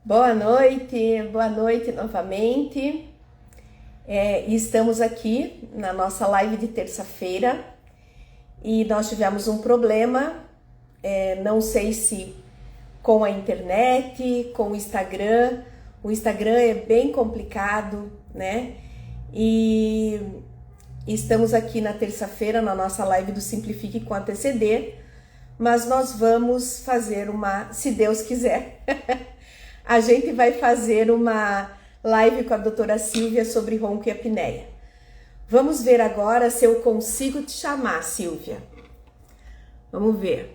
Boa noite novamente. Estamos aqui na nossa live de terça-feira e nós tivemos um problema, não sei se com a internet, com o Instagram. O Instagram é bem complicado, né? E estamos aqui na terça-feira na nossa live do Simplifique com a TCD, mas nós vamos fazer se Deus quiser, a gente vai fazer uma live com a doutora Silvia sobre ronco e apneia. Vamos ver agora se eu consigo te chamar, Silvia. Vamos ver.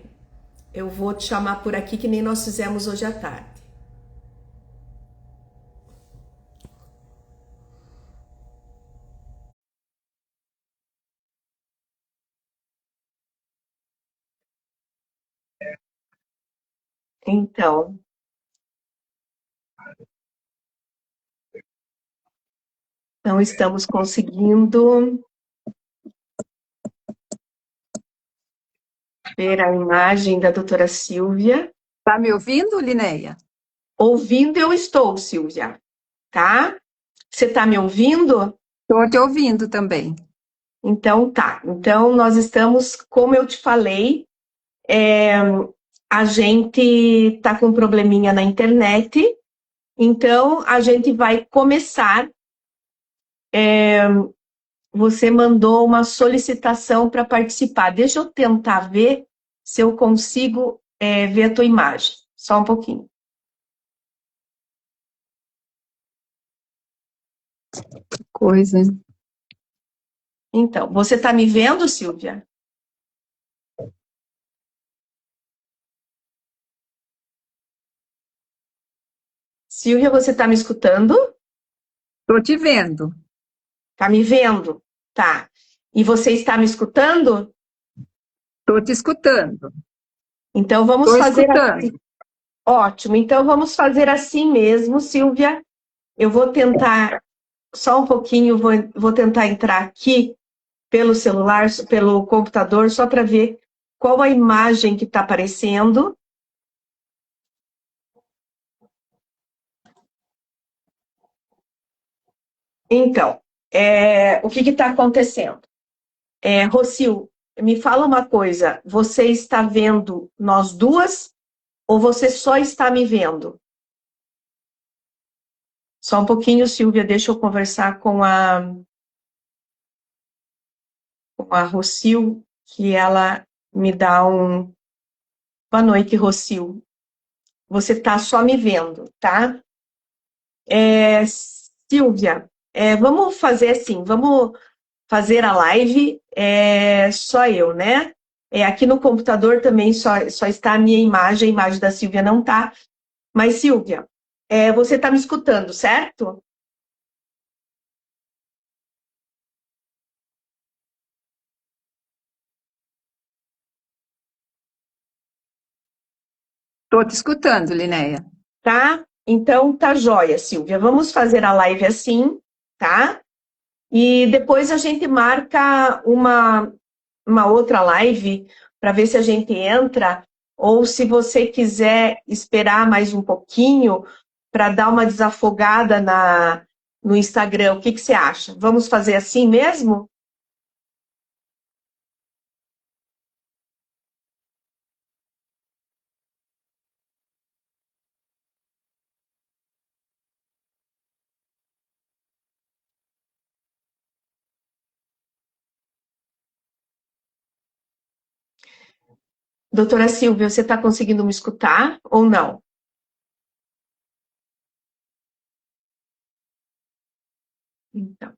Eu vou te chamar por aqui que nem nós fizemos hoje à tarde. Então, não estamos conseguindo ver a imagem da doutora Silvia. Tá me ouvindo, Linéia? Ouvindo eu estou, Silvia, tá? Você tá me ouvindo? Estou te ouvindo também. Então tá. Então nós estamos, como eu te falei, a gente tá com um probleminha na internet, então a gente vai começar. Você mandou uma solicitação para participar. Deixa eu tentar ver se eu consigo ver a tua imagem. Só um pouquinho. Que coisa, hein? Então, você está me vendo, Silvia? Silvia, você está me escutando? Estou te vendo. Está me vendo? Tá. E você está me escutando? Estou te escutando. Então, vamos Estou fazer escutando. assim. Ótimo. Então, vamos fazer assim mesmo, Silvia. Eu vou tentar, só um pouquinho, vou tentar entrar aqui pelo celular, pelo computador, só para ver qual a imagem que está aparecendo. Então, o que está acontecendo? Rocio, me fala uma coisa, você está vendo nós duas ou você só está me vendo? Só um pouquinho, Silvia, deixa eu conversar com a Rocio, que ela me dá um... Boa noite, Rocio. Você está só me vendo, tá? Silvia, vamos fazer assim, vamos fazer a live, só eu, né? Aqui no computador também só está a minha imagem, a imagem da Silvia não está. Mas, Silvia, você está me escutando, certo? Estou te escutando, Linéia. Tá? Então, tá jóia, Silvia. Vamos fazer a live assim, tá? E depois a gente marca uma outra live para ver se a gente entra, ou se você quiser esperar mais um pouquinho para dar uma desafogada no Instagram. O que você acha? Vamos fazer assim mesmo? Doutora Silvia, você está conseguindo me escutar ou não? Então,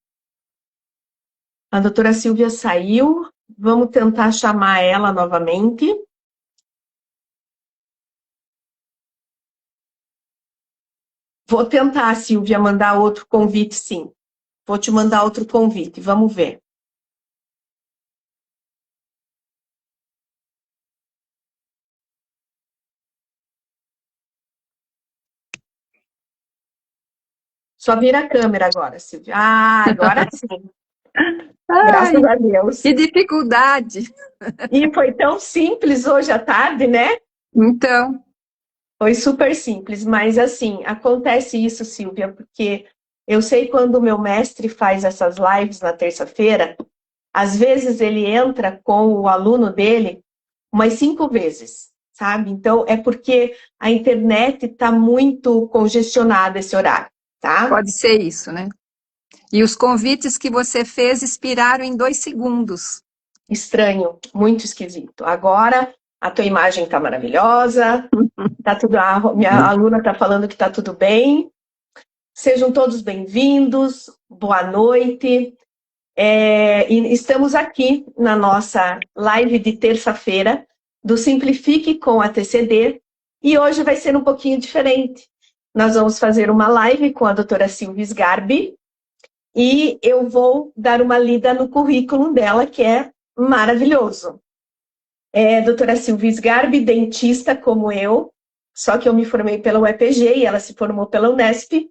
a doutora Silvia saiu, vamos tentar chamar ela novamente. Vou tentar, Silvia, mandar outro convite, sim. Vou te mandar outro convite, vamos ver. Só vira a câmera agora, Silvia. Ah, agora sim. Graças Ai, a Deus. que dificuldade. E foi tão simples hoje à tarde, né? Então, Foi super simples, mas assim, acontece isso, Silvia, porque eu sei quando o meu mestre faz essas lives na terça-feira, às vezes ele entra com o aluno dele umas 5 vezes, sabe? Então, é porque a internet está muito congestionada esse horário, tá? Pode ser isso, né? E os convites que você fez expiraram em 2 segundos. Estranho, muito esquisito. Agora, a tua imagem está maravilhosa, tá tudo, a minha aluna está falando que está tudo bem. Sejam todos bem-vindos, boa noite. E estamos aqui na nossa live de terça-feira do Simplifique com a TCD e hoje vai ser um pouquinho diferente. Nós vamos fazer uma live com a doutora Silvia Sgarbi e eu vou dar uma lida no currículo dela, que é maravilhoso. Doutora Silvia Sgarbi, dentista como eu, só que eu me formei pela UEPG e ela se formou pela Unesp,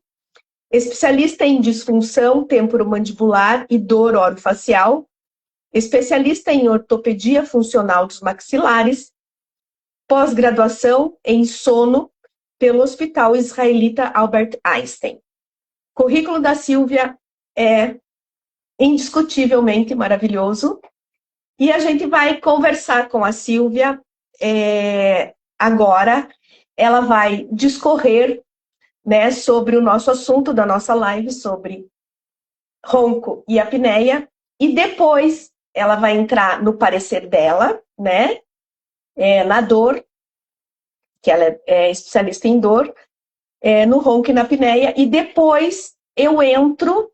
especialista em disfunção temporomandibular e dor orofacial, especialista em ortopedia funcional dos maxilares, pós-graduação em sono pelo Hospital Israelita Albert Einstein. O currículo da Silvia é indiscutivelmente maravilhoso e a gente vai conversar com a Silvia agora. Ela vai discorrer, né, sobre o nosso assunto da nossa live, sobre ronco e apneia, e depois ela vai entrar no parecer dela, né, na dor, que ela é especialista em dor, no ronco e na apneia, e depois eu entro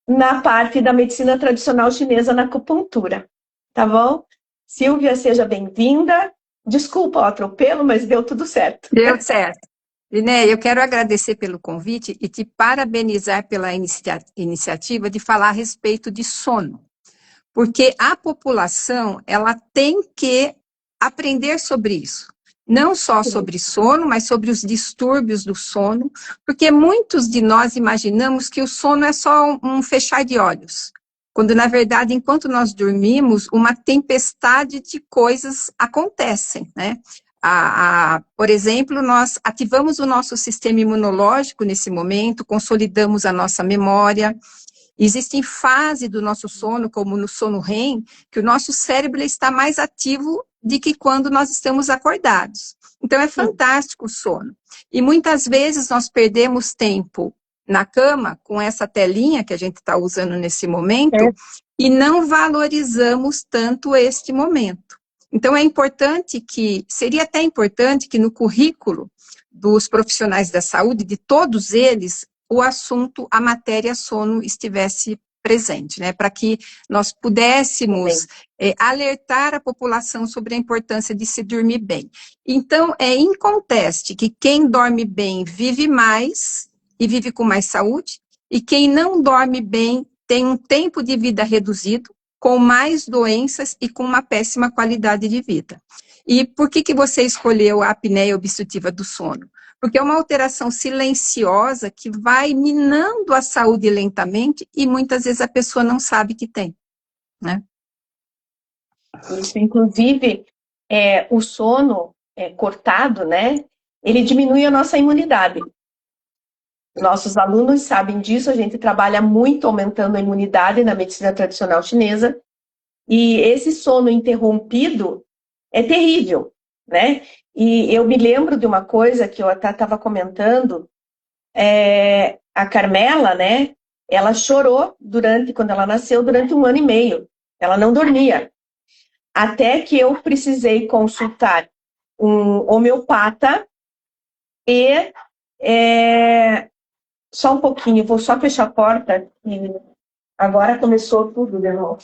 na parte da medicina tradicional chinesa na acupuntura, tá bom? Silvia, seja bem-vinda. Desculpa o atropelo, mas deu tudo certo. Deu certo. Linéia, eu quero agradecer pelo convite e te parabenizar pela iniciativa de falar a respeito de sono, porque a população ela tem que aprender sobre isso. Não só sobre sono, mas sobre os distúrbios do sono, porque muitos de nós imaginamos que o sono é só um fechar de olhos, quando, na verdade, enquanto nós dormimos, uma tempestade de coisas acontecem, né? Por exemplo, nós ativamos o nosso sistema imunológico nesse momento, consolidamos a nossa memória. Existem fases do nosso sono, como no sono REM, que o nosso cérebro está mais ativo do que quando nós estamos acordados. Então, é fantástico o sono. E muitas vezes nós perdemos tempo na cama, com essa telinha que a gente está usando nesse momento, e não valorizamos tanto este momento. Então, seria até importante que no currículo dos profissionais da saúde, de todos eles, o assunto, a matéria sono estivesse presente, né? Para que nós pudéssemos alertar a população sobre a importância de se dormir bem. Então, é inconteste que quem dorme bem vive mais e vive com mais saúde, e quem não dorme bem tem um tempo de vida reduzido, com mais doenças e com uma péssima qualidade de vida. E por que você escolheu a apneia obstrutiva do sono? Porque é uma alteração silenciosa que vai minando a saúde lentamente e muitas vezes a pessoa não sabe que tem, né? Isso, inclusive, o sono cortado, né, ele diminui a nossa imunidade. Nossos alunos sabem disso, a gente trabalha muito aumentando a imunidade na medicina tradicional chinesa, e esse sono interrompido é terrível, né? E eu me lembro de uma coisa que eu até estava comentando, a Carmela, né, ela chorou quando ela nasceu, durante 1 ano e meio, ela não dormia, até que eu precisei consultar um homeopata e só um pouquinho, vou só fechar a porta e agora começou tudo de novo.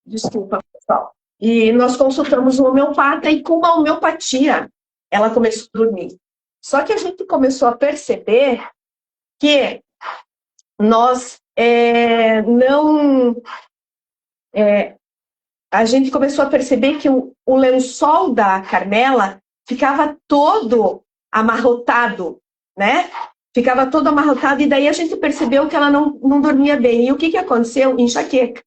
Desculpa, pessoal. E nós consultamos um homeopata e com a homeopatia ela começou a dormir. Só que a gente começou a perceber que nós a gente começou a perceber que o lençol da Carmela ficava todo amarrotado, né? Ficava todo amarrotado, e daí a gente percebeu que ela não dormia bem. E o que aconteceu? Enxaqueca.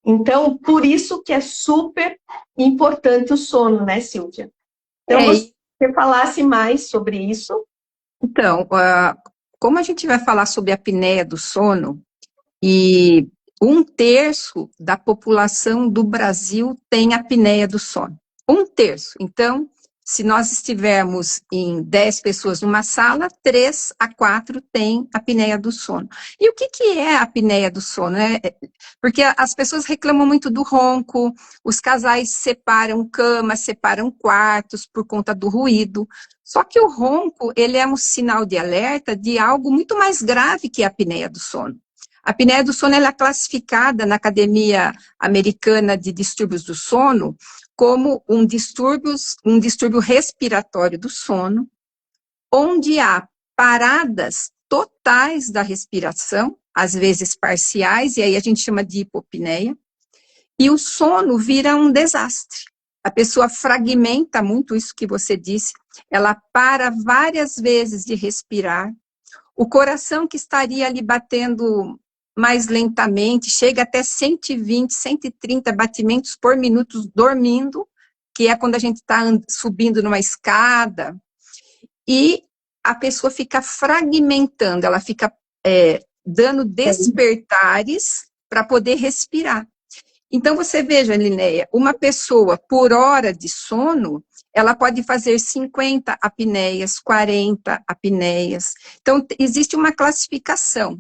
Então, por isso que é super importante o sono, né, Silvia? Então, você falasse mais sobre isso. Então, como a gente vai falar sobre a apneia do sono, e 1/3 da população do Brasil tem apneia do sono. 1/3. Então, se nós estivermos em 10 pessoas numa sala, 3 a 4 têm apneia do sono. E o que é a apneia do sono? Porque as pessoas reclamam muito do ronco, os casais separam camas, separam quartos por conta do ruído. Só que o ronco, ele é um sinal de alerta de algo muito mais grave que a apneia do sono. A apneia do sono ela é classificada na Academia Americana de Distúrbios do Sono como um distúrbio respiratório do sono, onde há paradas totais da respiração, às vezes parciais, e aí a gente chama de hipopneia, e o sono vira um desastre. A pessoa fragmenta muito isso que você disse, ela para várias vezes de respirar, o coração que estaria ali batendo mais lentamente, chega até 120, 130 batimentos por minuto dormindo, que é quando a gente está subindo numa escada, e a pessoa fica fragmentando, ela fica dando despertares para poder respirar. Então, você veja, Linéia, uma pessoa por hora de sono, ela pode fazer 50 apneias, 40 apneias. Então, existe uma classificação.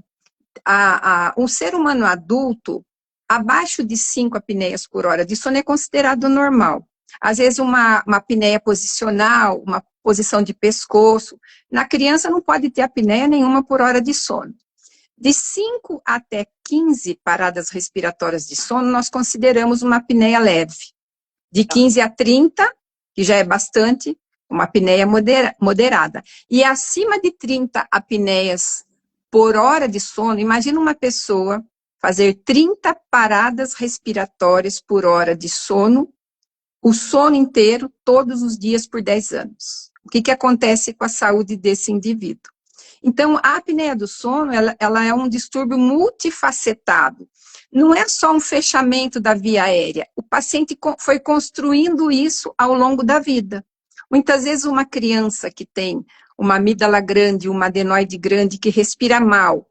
Um ser humano adulto, abaixo de 5 apneias por hora de sono é considerado normal. Às vezes, uma apneia posicional, uma posição de pescoço. Na criança, não pode ter apneia nenhuma por hora de sono. De 5 até 15 paradas respiratórias de sono, nós consideramos uma apneia leve. De 15 a 30, que já é bastante, uma apneia moderada. E acima de 30 apneias por hora de sono, imagina uma pessoa fazer 30 paradas respiratórias por hora de sono, o sono inteiro, todos os dias por 10 anos. O que acontece com a saúde desse indivíduo? Então, a apneia do sono, ela é um distúrbio multifacetado. Não é só um fechamento da via aérea. O paciente foi construindo isso ao longo da vida. Muitas vezes, uma criança que tem uma amígdala grande, uma adenoide grande, que respira mal,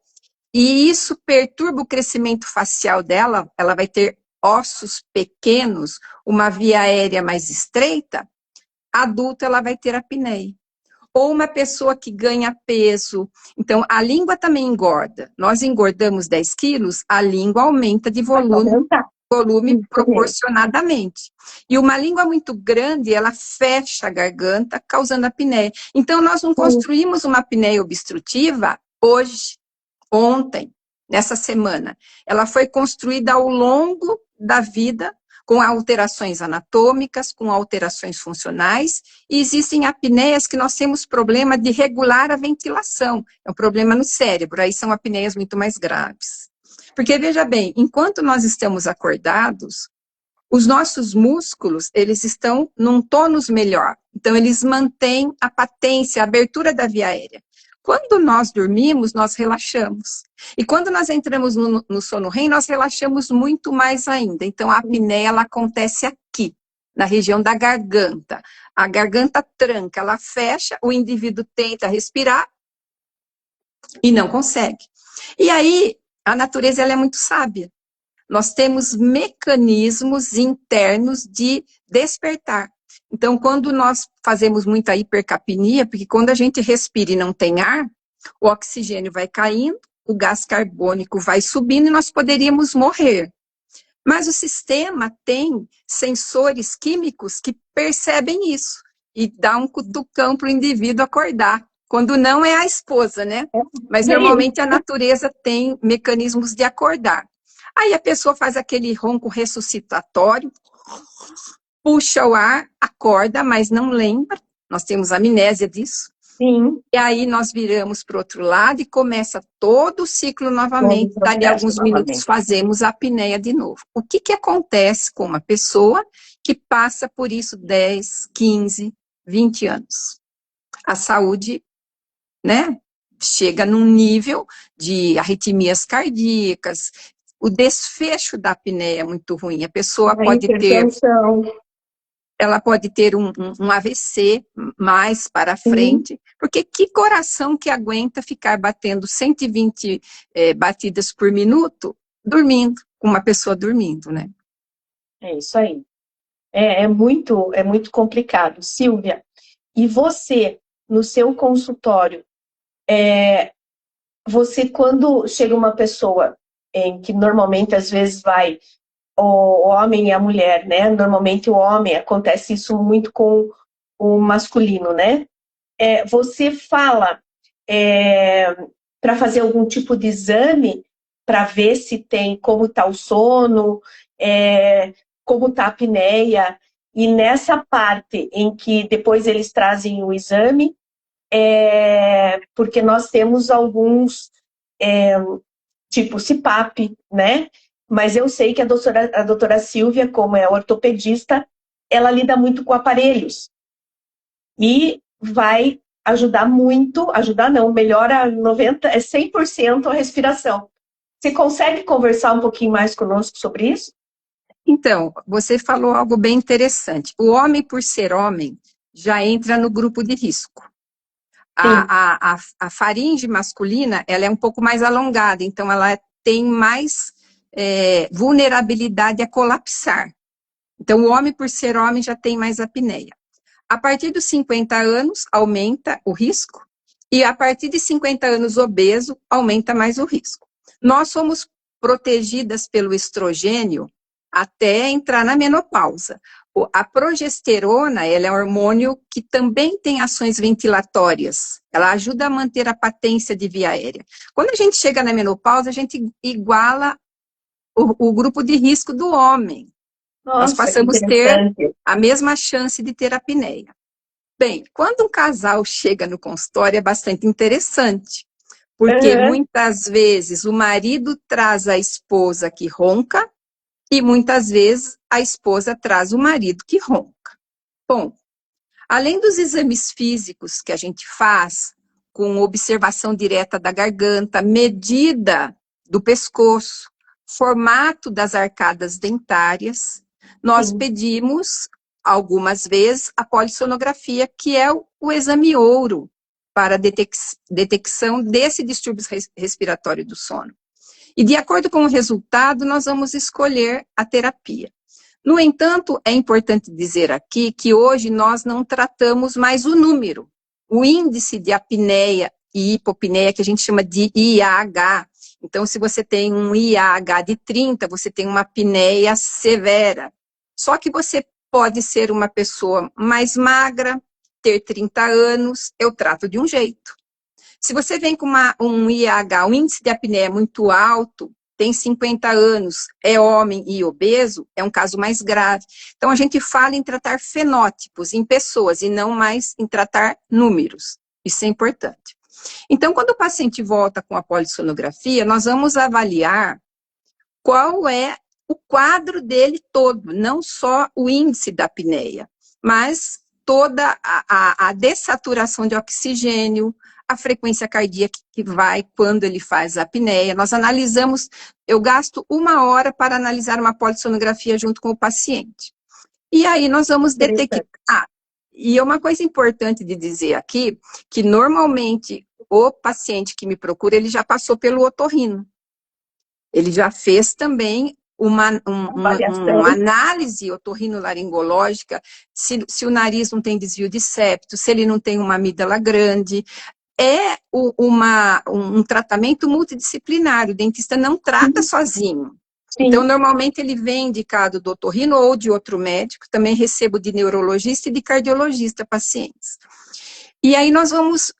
e isso perturba o crescimento facial dela, ela vai ter ossos pequenos, uma via aérea mais estreita, adulta ela vai ter apneia. Ou uma pessoa que ganha peso. Então, a língua também engorda. Nós engordamos 10 quilos, a língua aumenta de volume proporcionadamente. E uma língua muito grande, ela fecha a garganta, causando apneia. Então, nós não construímos uma apneia obstrutiva hoje, ontem, nessa semana. Ela foi construída ao longo da vida, com alterações anatômicas, com alterações funcionais, e existem apneias que nós temos problema de regular a ventilação, é um problema no cérebro, aí são apneias muito mais graves. Porque, veja bem, enquanto nós estamos acordados, os nossos músculos, eles estão num tônus melhor, então eles mantêm a patência, a abertura da via aérea. Quando nós dormimos, nós relaxamos. E quando nós entramos no sono REM, nós relaxamos muito mais ainda. Então, a apneia, ela acontece aqui, na região da garganta. A garganta tranca, ela fecha, o indivíduo tenta respirar e não consegue. E aí, a natureza, ela é muito sábia. Nós temos mecanismos internos de despertar. Então, quando nós fazemos muita hipercapnia, porque quando a gente respira e não tem ar, o oxigênio vai caindo, o gás carbônico vai subindo e nós poderíamos morrer. Mas o sistema tem sensores químicos que percebem isso e dá um cutucão para o indivíduo acordar. Quando não é a esposa, né? Mas normalmente a natureza tem mecanismos de acordar. Aí a pessoa faz aquele ronco ressuscitatório, puxa o ar, acorda, mas não lembra. Nós temos amnésia disso. Sim. E aí nós viramos para o outro lado e começa todo o ciclo novamente. Dali a alguns minutos fazemos a apneia de novo. O que acontece com uma pessoa que passa por isso 10, 15, 20 anos? A saúde, né, chega num nível de arritmias cardíacas, o desfecho da apneia é muito ruim. A pessoa A pode ter, hipertensão. ela pode ter um AVC mais para Sim, frente, porque que coração que aguenta ficar batendo 120 batidas por minuto dormindo, com uma pessoa dormindo, né? é isso aí. É muito complicado. Silvia, e você, no seu consultório, você, quando chega uma pessoa em que normalmente às vezes vai o homem e a mulher, né? Normalmente o homem, acontece isso muito com o masculino, né? Você fala para fazer algum tipo de exame para ver se tem como está o sono, como está a apneia, e nessa parte em que depois eles trazem o exame, porque nós temos alguns, tipo CPAP, né? Mas eu sei que a doutora Silvia, como é ortopedista, ela lida muito com aparelhos e vai ajudar muito, ajudar não, melhora 100% a respiração. Você consegue conversar um pouquinho mais conosco sobre isso? Então, você falou algo bem interessante. O homem, por ser homem, já entra no grupo de risco. Sim, A faringe masculina, ela é um pouco mais alongada, então ela tem mais vulnerabilidade a colapsar. Então, o homem, por ser homem, já tem mais apneia. A partir dos 50 anos, aumenta o risco, e a partir de 50 anos obeso, aumenta mais o risco. Nós somos protegidas pelo estrogênio até entrar na menopausa. A progesterona, ela é um hormônio que também tem ações ventilatórias. Ela ajuda a manter a patência de via aérea. Quando a gente chega na menopausa, a gente iguala o grupo de risco do homem. Nós nossa, que passamos a ter interessante. a mesma chance de ter apneia. Bem, quando um casal chega no consultório é bastante interessante, porque Uhum. muitas vezes o marido traz a esposa que ronca e muitas vezes a esposa traz o marido que ronca. Bom, além dos exames físicos que a gente faz, com observação direta da garganta, medida do pescoço, formato das arcadas dentárias, nós Sim, pedimos, algumas vezes, a polissonografia, que é o exame ouro para a detecção desse distúrbio respiratório do sono. E, de acordo com o resultado, nós vamos escolher a terapia. No entanto, é importante dizer aqui que hoje nós não tratamos mais o número. O índice de apneia e hipopneia, que a gente chama de IAH. Então, se você tem um IAH de 30, você tem uma apneia severa. Só que você pode ser uma pessoa mais magra, ter 30 anos, eu trato de um jeito. Se você vem com um IAH, um índice de apneia muito alto, tem 50 anos, é homem e obeso, é um caso mais grave. Então, a gente fala em tratar fenótipos em pessoas e não mais em tratar números. Isso é importante. Então, quando o paciente volta com a polissonografia, nós vamos avaliar qual é o quadro dele todo, não só o índice da apneia, mas toda a dessaturação de oxigênio, a frequência cardíaca que vai quando ele faz a apneia. Nós analisamos, eu gasto 1 hora para analisar uma polissonografia junto com o paciente. E aí nós vamos detectar. interessante. E uma coisa importante de dizer aqui, que normalmente o paciente que me procura, ele já passou pelo otorrino. Ele já fez também uma Avaliação. análise otorrinolaringológica, se o nariz não tem desvio de septo, se ele não tem uma amígdala grande. É um tratamento multidisciplinar, o dentista não trata sozinho. Então, Sim, normalmente ele vem indicado do otorrino ou de outro médico, também recebo de neurologista e de cardiologista pacientes. E aí nós vamos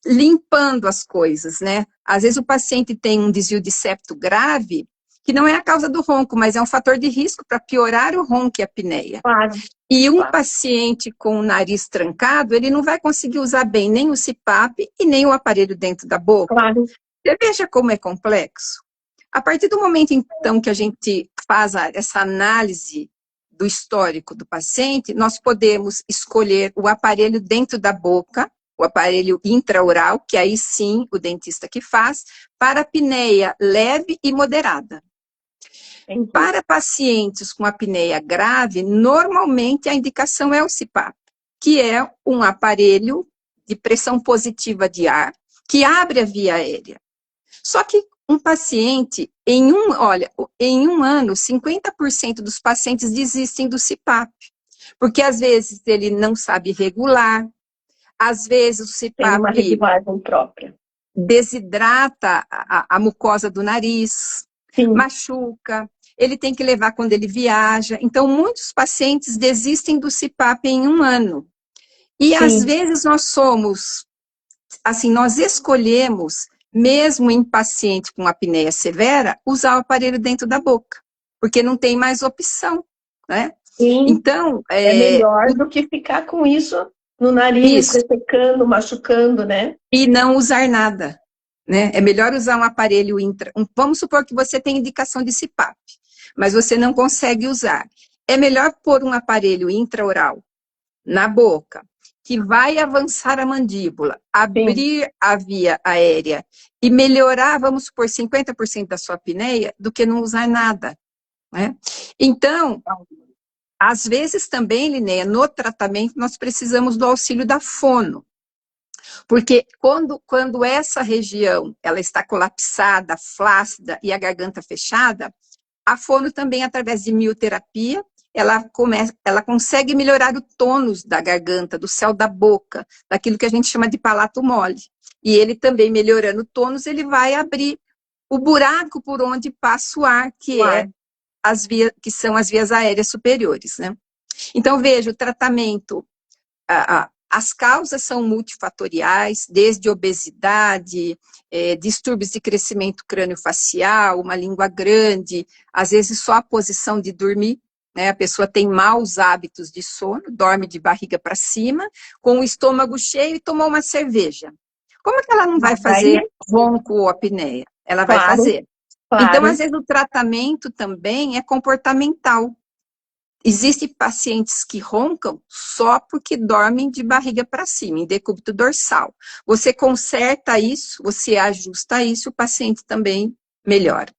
limpando as coisas, né? Às vezes o paciente tem um desvio de septo grave, que não é a causa do ronco, mas é um fator de risco para piorar o ronco e a apneia. claro, E um claro, paciente com o nariz trancado, ele não vai conseguir usar bem nem o CPAP e nem o aparelho dentro da boca. claro. Você veja como é complexo. A partir do momento, então, que a gente faz essa análise do histórico do paciente, nós podemos escolher o aparelho dentro da boca, o aparelho intraoral, que aí sim o dentista que faz, para apneia leve e moderada. Entendi. Para pacientes com apneia grave, normalmente a indicação é o CPAP, que é um aparelho de pressão positiva de ar que abre a via aérea. Só que um paciente, em um ano, 50% dos pacientes desistem do CPAP, porque às vezes ele não sabe regular, às vezes o Tem uma CPAP regulagem própria. desidrata a mucosa do nariz, Sim. machuca, ele tem que levar quando ele viaja. Então, muitos pacientes desistem do CPAP em um ano. E Sim. às vezes nós escolhemos, mesmo em paciente com apneia severa, usar o aparelho dentro da boca, porque não tem mais opção, né? Sim. Então, é melhor do que ficar com isso no nariz, ressecando, machucando, né? E não usar nada, né? É melhor usar um aparelho vamos supor que você tem indicação de CPAP, mas você não consegue usar. É melhor pôr um aparelho intraoral na boca, que vai avançar a mandíbula, abrir a via aérea e melhorar, vamos supor, 50% da sua apneia, do que não usar nada, né? Então, às vezes também, Linnea, no tratamento nós precisamos do auxílio da fono, porque quando essa região ela está colapsada, flácida e a garganta fechada, a fono também, através de mioterapia, ela consegue melhorar o tônus da garganta, do céu da boca, daquilo que a gente chama de palato mole. E ele também, melhorando o tônus, ele vai abrir o buraco por onde passa o ar, que são as vias aéreas superiores, né? Então, veja, o tratamento, as causas são multifatoriais, desde obesidade, distúrbios de crescimento crâniofacial, uma língua grande, às vezes só a posição de dormir, né? A pessoa tem maus hábitos de sono, dorme de barriga para cima, com o estômago cheio e tomou uma cerveja. Como é que ela não vai fazer ronco ou apneia? Ela vai fazer. Então, às vezes, o tratamento também é comportamental. Existem pacientes que roncam só porque dormem de barriga para cima, em decúbito dorsal. Você conserta isso, você ajusta isso, o paciente também melhora.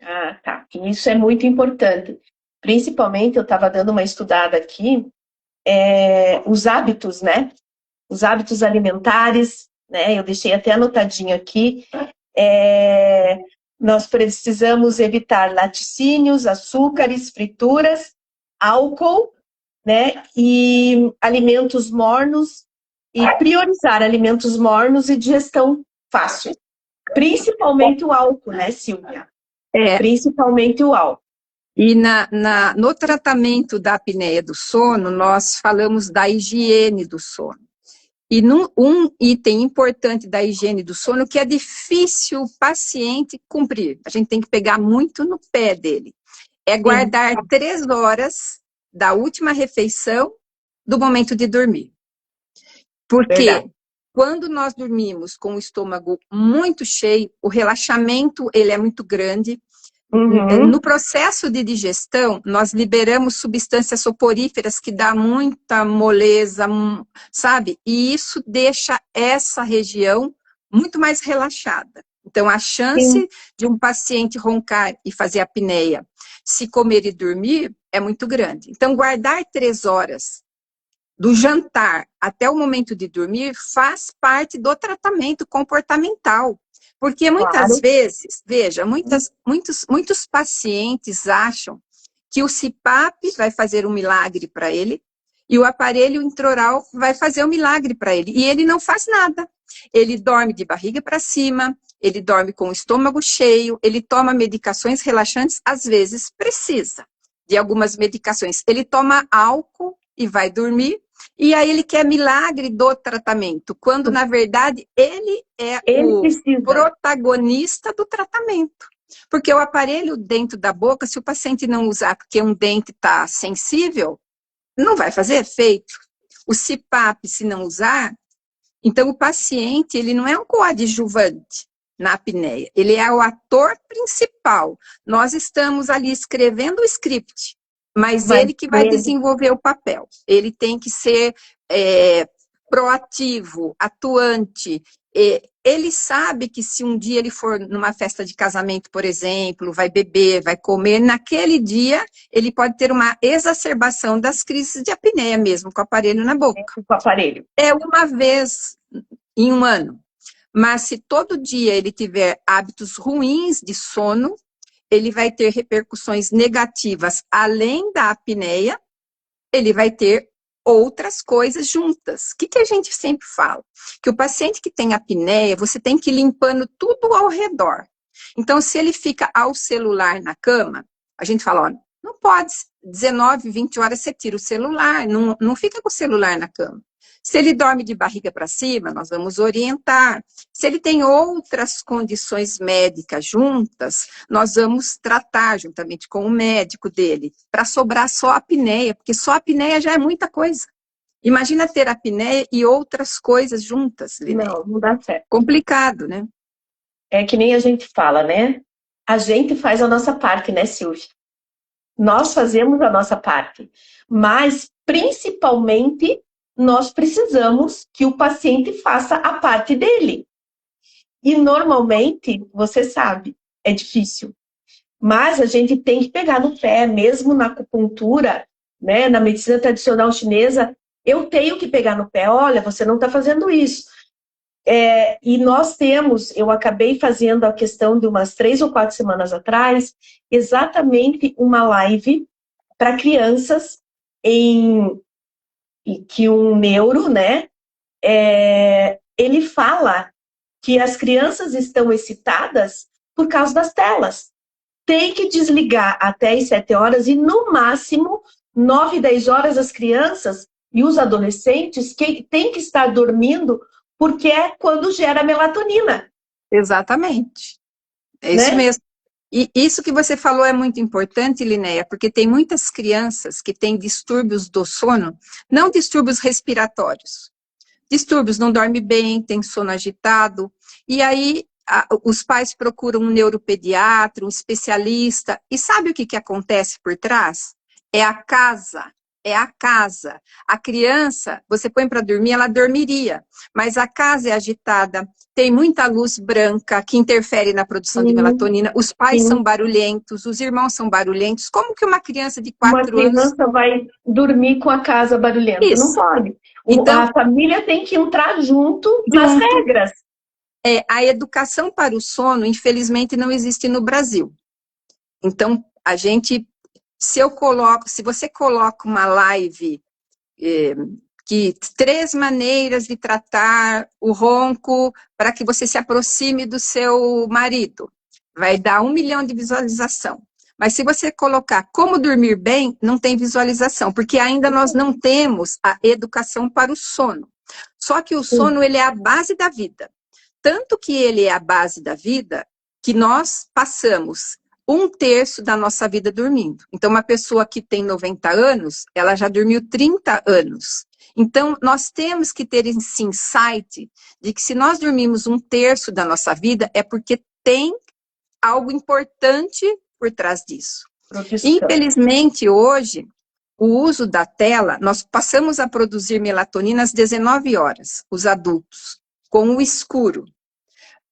Ah, tá. Isso é muito importante. Principalmente, eu estava dando uma estudada aqui, os hábitos, né? Os hábitos alimentares, né? Eu deixei até anotadinho aqui. Nós precisamos evitar laticínios, açúcares, frituras, álcool, né? E alimentos mornos, e priorizar alimentos mornos e digestão fácil. Principalmente o álcool, né, Silvia? Principalmente o álcool. E no tratamento da apneia do sono, nós falamos da higiene do sono. E um item importante da higiene do sono que é difícil o paciente cumprir, a gente tem que pegar muito no pé dele, é guardar 3 horas da última refeição do momento de dormir. Porque quando nós dormimos com o estômago muito cheio, o relaxamento ele é muito grande. No processo de digestão, nós liberamos substâncias soporíferas que dá muita moleza, sabe? E isso deixa essa região muito mais relaxada. Então, a chance de um paciente roncar e fazer apneia, se comer e dormir, é muito grande. Então, guardar 3 horas do jantar até o momento de dormir faz parte do tratamento comportamental. Porque muitas vezes, veja, muitos pacientes acham que o CPAP vai fazer um milagre para ele e o aparelho intraoral vai fazer um milagre para ele. E ele não faz nada. Ele dorme de barriga para cima, ele dorme com o estômago cheio, ele toma medicações relaxantes, às vezes precisa de algumas medicações. Ele toma álcool e vai dormir, e aí ele quer milagre do tratamento, quando na verdade ele é o protagonista do tratamento. Porque o aparelho dentro da boca, se o paciente não usar porque um dente está sensível, não vai fazer efeito. O CPAP, se não usar, então o paciente ele não é um coadjuvante na apneia, ele é o ator principal. Nós estamos ali escrevendo o script, mas ele que vai desenvolver o papel. Ele tem que ser proativo, atuante, ele sabe que se um dia ele for numa festa de casamento, por exemplo, vai beber, vai comer, naquele dia ele pode ter uma exacerbação das crises de apneia mesmo, com o aparelho na boca. Com o aparelho. É uma vez em um ano. Mas se todo dia ele tiver hábitos ruins de sono, ele vai ter repercussões negativas além da apneia, ele vai ter outras coisas juntas. O que a gente sempre fala? Que o paciente que tem apneia, você tem que ir limpando tudo ao redor. Então, se ele fica ao celular na cama, a gente fala, ó, não pode, 19, 20 horas você tira o celular, não fica com o celular na cama. Se ele dorme de barriga para cima, nós vamos orientar. Se ele tem outras condições médicas juntas, nós vamos tratar juntamente com o médico dele, para sobrar só a apneia, porque só a apneia já é muita coisa. Imagina ter apneia e outras coisas juntas, Linéia. Não dá certo. Complicado, né? É que nem a gente fala, né? A gente faz a nossa parte, né, Silvia? Nós fazemos a nossa parte, mas principalmente nós precisamos que o paciente faça a parte dele. E normalmente, você sabe, é difícil. Mas a gente tem que pegar no pé, mesmo na acupuntura, né, na medicina tradicional chinesa, eu tenho que pegar no pé. Olha, você não está fazendo isso. E nós temos, eu acabei fazendo a questão de umas 3 ou 4 semanas atrás, exatamente uma live para crianças que um neuro, né, ele fala que as crianças estão excitadas por causa das telas. Tem que desligar até as 7 horas e, no máximo, 9, 10 horas as crianças e os adolescentes que têm que estar dormindo, porque é quando gera melatonina. Exatamente. É isso, né? Mesmo. E isso que você falou é muito importante, Linéia, porque tem muitas crianças que têm distúrbios do sono, não distúrbios respiratórios. Distúrbios, não dorme bem, tem sono agitado, e aí os pais procuram um neuropediatra, um especialista, e sabe o que acontece por trás? É a casa. A criança, você põe para dormir, ela dormiria, mas a casa é agitada, tem muita luz branca que interfere na produção de melatonina, os pais são barulhentos, os irmãos são barulhentos. Como que uma criança de 4 anos... Uma criança vai dormir com a casa barulhenta? Isso. Não pode. Então, a família tem que entrar junto nas regras. A educação para o sono, infelizmente, não existe no Brasil. Então, a gente... Se você coloca uma live que 3 maneiras de tratar o ronco para que você se aproxime do seu marido, vai dar 1 milhão de visualização. Mas se você colocar como dormir bem, não tem visualização, porque ainda nós não temos a educação para o sono. Só que o sono, ele é a base da vida. Tanto que ele é a base da vida, que nós passamos 1/3 da nossa vida dormindo. Então, uma pessoa que tem 90 anos, ela já dormiu 30 anos. Então, nós temos que ter esse insight de que se nós dormimos 1/3 da nossa vida, é porque tem algo importante por trás disso. Infelizmente, hoje, o uso da tela, nós passamos a produzir melatonina às 19 horas, os adultos, com o escuro.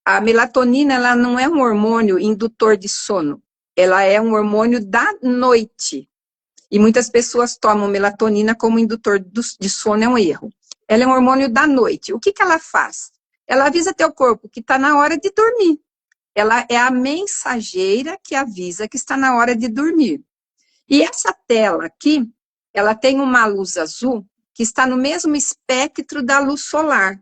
A melatonina, ela não é um hormônio indutor de sono, ela é um hormônio da noite. E muitas pessoas tomam melatonina como indutor de sono, é um erro. Ela é um hormônio da noite. O que ela faz? Ela avisa teu corpo que está na hora de dormir. Ela é a mensageira que avisa que está na hora de dormir. E essa tela aqui, ela tem uma luz azul que está no mesmo espectro da luz solar.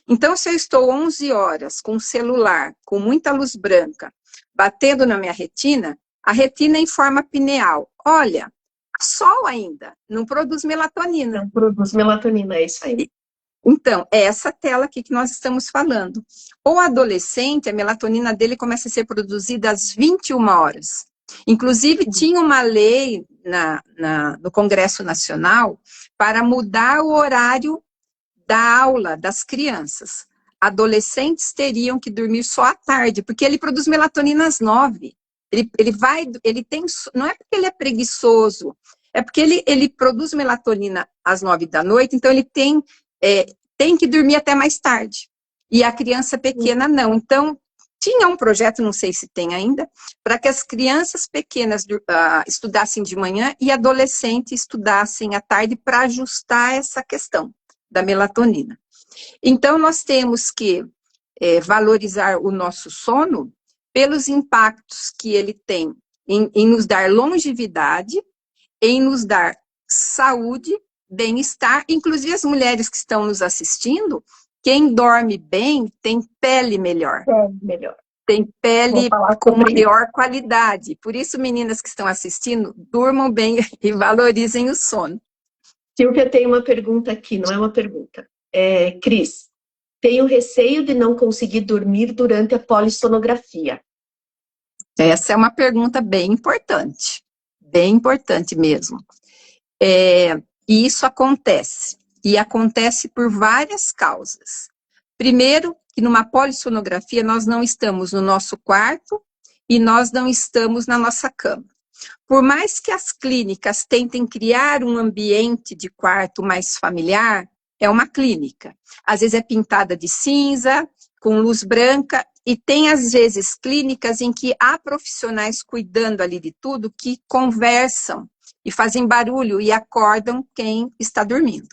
Então, se eu estou 11 horas com o celular, com muita luz branca, batendo na minha retina, a retina informa pineal. Olha, sol ainda, não produz melatonina. Não produz melatonina, é isso aí. Então, é essa tela aqui que nós estamos falando. O adolescente, a melatonina dele começa a ser produzida às 21 horas. Inclusive, tinha uma lei no Congresso Nacional para mudar o horário da aula das crianças. Adolescentes teriam que dormir só à tarde, porque ele produz melatonina às 9. Não é porque ele é preguiçoso, é porque ele produz melatonina às 9 da noite, então ele tem que dormir até mais tarde. e a criança pequena não. Então, tinha um projeto, não sei se tem ainda, para que as crianças pequenas estudassem de manhã e adolescentes estudassem à tarde para ajustar essa questão da melatonina. Então, nós temos que valorizar o nosso sono pelos impactos que ele tem em nos dar longevidade, em nos dar saúde, bem-estar, inclusive as mulheres que estão nos assistindo, quem dorme bem tem pele melhor. Melhor. Tem pele com maior qualidade. Por isso, meninas que estão assistindo, durmam bem e valorizem o sono. Silvia tem uma pergunta aqui, não é uma pergunta. Cris, tenho receio de não conseguir dormir durante a polissonografia. Essa é uma pergunta bem importante mesmo. E isso acontece, e acontece por várias causas. Primeiro, que numa polissonografia nós não estamos no nosso quarto e nós não estamos na nossa cama. Por mais que as clínicas tentem criar um ambiente de quarto mais familiar, é uma clínica. Às vezes é pintada de cinza, com luz branca, e tem às vezes clínicas em que há profissionais cuidando ali de tudo que conversam e fazem barulho e acordam quem está dormindo.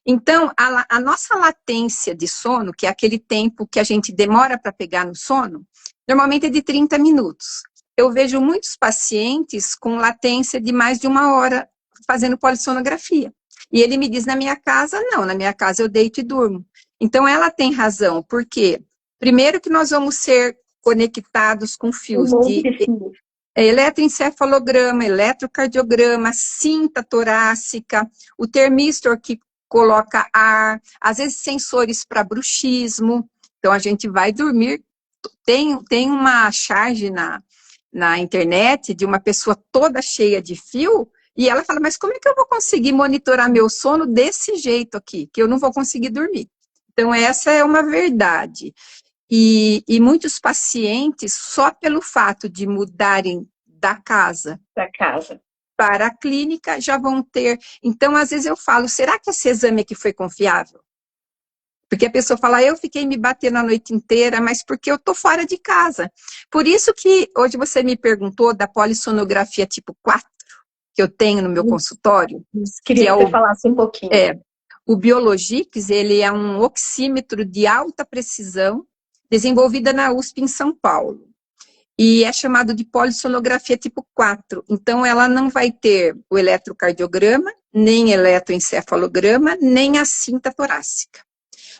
Então, a nossa latência de sono, que é aquele tempo que a gente demora para pegar no sono, normalmente é de 30 minutos. Eu vejo muitos pacientes com latência de mais de 1 hora fazendo polissonografia. E ele me diz, na minha casa, não, na minha casa eu deito e durmo. Então, ela tem razão, porque primeiro que nós vamos ser conectados com fios de eletroencefalograma, eletrocardiograma, cinta torácica, o termistor que coloca ar, às vezes sensores para bruxismo. Então, a gente vai dormir. Tem uma charge na internet de uma pessoa toda cheia de fio, e ela fala, mas como é que eu vou conseguir monitorar meu sono desse jeito aqui, que eu não vou conseguir dormir? Então, essa é uma verdade. E muitos pacientes, só pelo fato de mudarem da casa para a clínica, já vão ter... Então, às vezes eu falo, será que esse exame aqui foi confiável? Porque a pessoa fala, eu fiquei me batendo a noite inteira, mas porque eu tô fora de casa. Por isso que hoje você me perguntou da polissonografia tipo 4, que eu tenho no meu consultório. Queria que você falasse um pouquinho. O Biologix, ele é um oxímetro de alta precisão, desenvolvida na USP em São Paulo. E é chamado de polissonografia tipo 4. Então, ela não vai ter o eletrocardiograma, nem eletroencefalograma, nem a cinta torácica.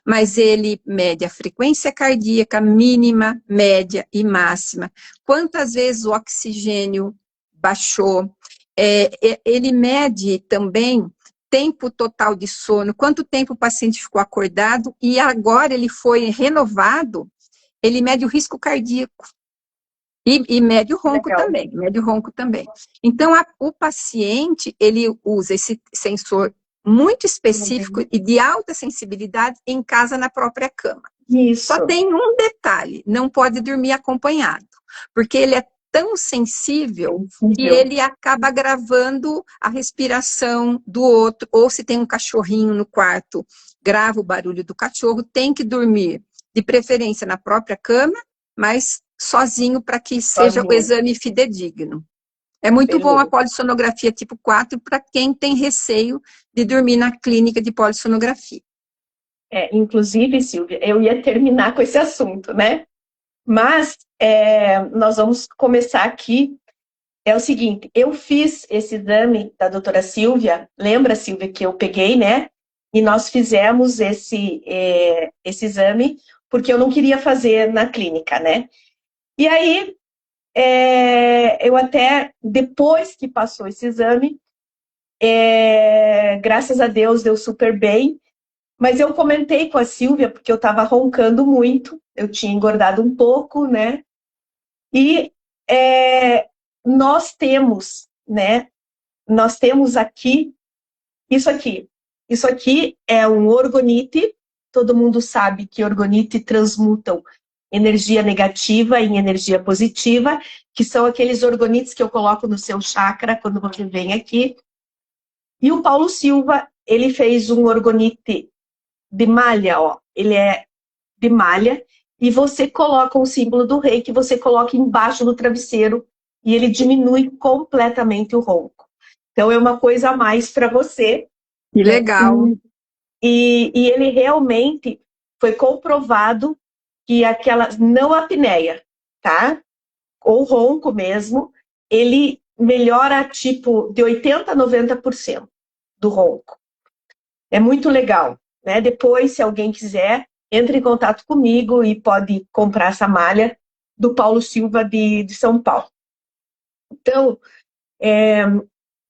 Mas ele mede a frequência cardíaca mínima, média e máxima. Quantas vezes o oxigênio baixou. Ele mede também tempo total de sono, quanto tempo o paciente ficou acordado, e agora ele foi renovado, ele mede o risco cardíaco. E mede o ronco também. Então, o paciente, ele usa esse sensor muito específico e de alta sensibilidade em casa, na própria cama. Isso. Só tem um detalhe, não pode dormir acompanhado, porque ele é tão sensível que ele acaba gravando a respiração do outro, ou se tem um cachorrinho no quarto, grava o barulho do cachorro, tem que dormir, de preferência na própria cama, mas sozinho para que seja o exame fidedigno. É muito bom a polissonografia tipo 4 para quem tem receio de dormir na clínica de polissonografia. Inclusive, Silvia, eu ia terminar com esse assunto, né? Mas nós vamos começar aqui. É o seguinte, eu fiz esse exame da doutora Silvia, lembra, Silvia, que eu peguei, né? E nós fizemos esse exame porque eu não queria fazer na clínica, né? E aí, eu até, depois que passou esse exame, graças a Deus deu super bem, mas eu comentei com a Silvia, porque eu estava roncando muito, eu tinha engordado um pouco, né? E nós temos, né? Nós temos aqui, isso aqui. Isso aqui é um orgonite, todo mundo sabe que orgonite transmutam energia negativa em energia positiva, que são aqueles orgonites que eu coloco no seu chakra quando você vem aqui. E o Paulo Silva, ele fez um orgonite de malha, ó. Ele é de malha e você coloca um símbolo do rei que você coloca embaixo do travesseiro e ele diminui completamente o ronco. Então é uma coisa a mais para você. Que legal. E ele realmente foi comprovado que não a apneia, tá? Ou ronco mesmo, ele melhora tipo de 80% a 90% do ronco. É muito legal, né? Depois, se alguém quiser, entre em contato comigo e pode comprar essa malha do Paulo Silva de São Paulo. Então,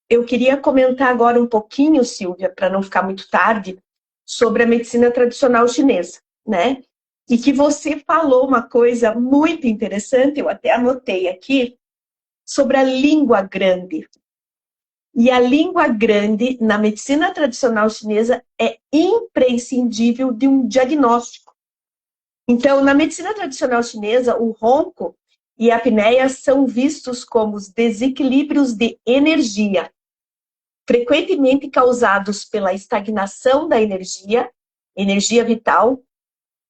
eu queria comentar agora um pouquinho, Silvia, para não ficar muito tarde, sobre a medicina tradicional chinesa, né? E que você falou uma coisa muito interessante, eu até anotei aqui, sobre a língua grande. E a língua grande, na medicina tradicional chinesa, é imprescindível de um diagnóstico. Então, na medicina tradicional chinesa, o ronco e a apneia são vistos como os desequilíbrios de energia, frequentemente causados pela estagnação da energia vital,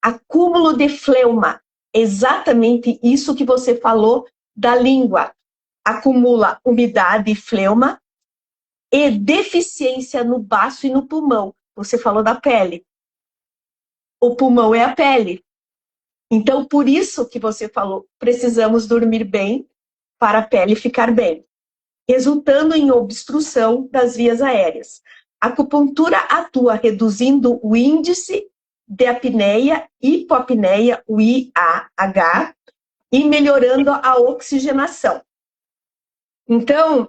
acúmulo de fleuma, exatamente isso que você falou da língua, acumula umidade e fleuma, e deficiência no baço e no pulmão. Você falou da pele. O pulmão é a pele. Então, por isso que você falou, precisamos dormir bem para a pele ficar bem, resultando em obstrução das vias aéreas. A acupuntura atua reduzindo o índice de apneia, hipopneia, o IAH, e melhorando a oxigenação. Então,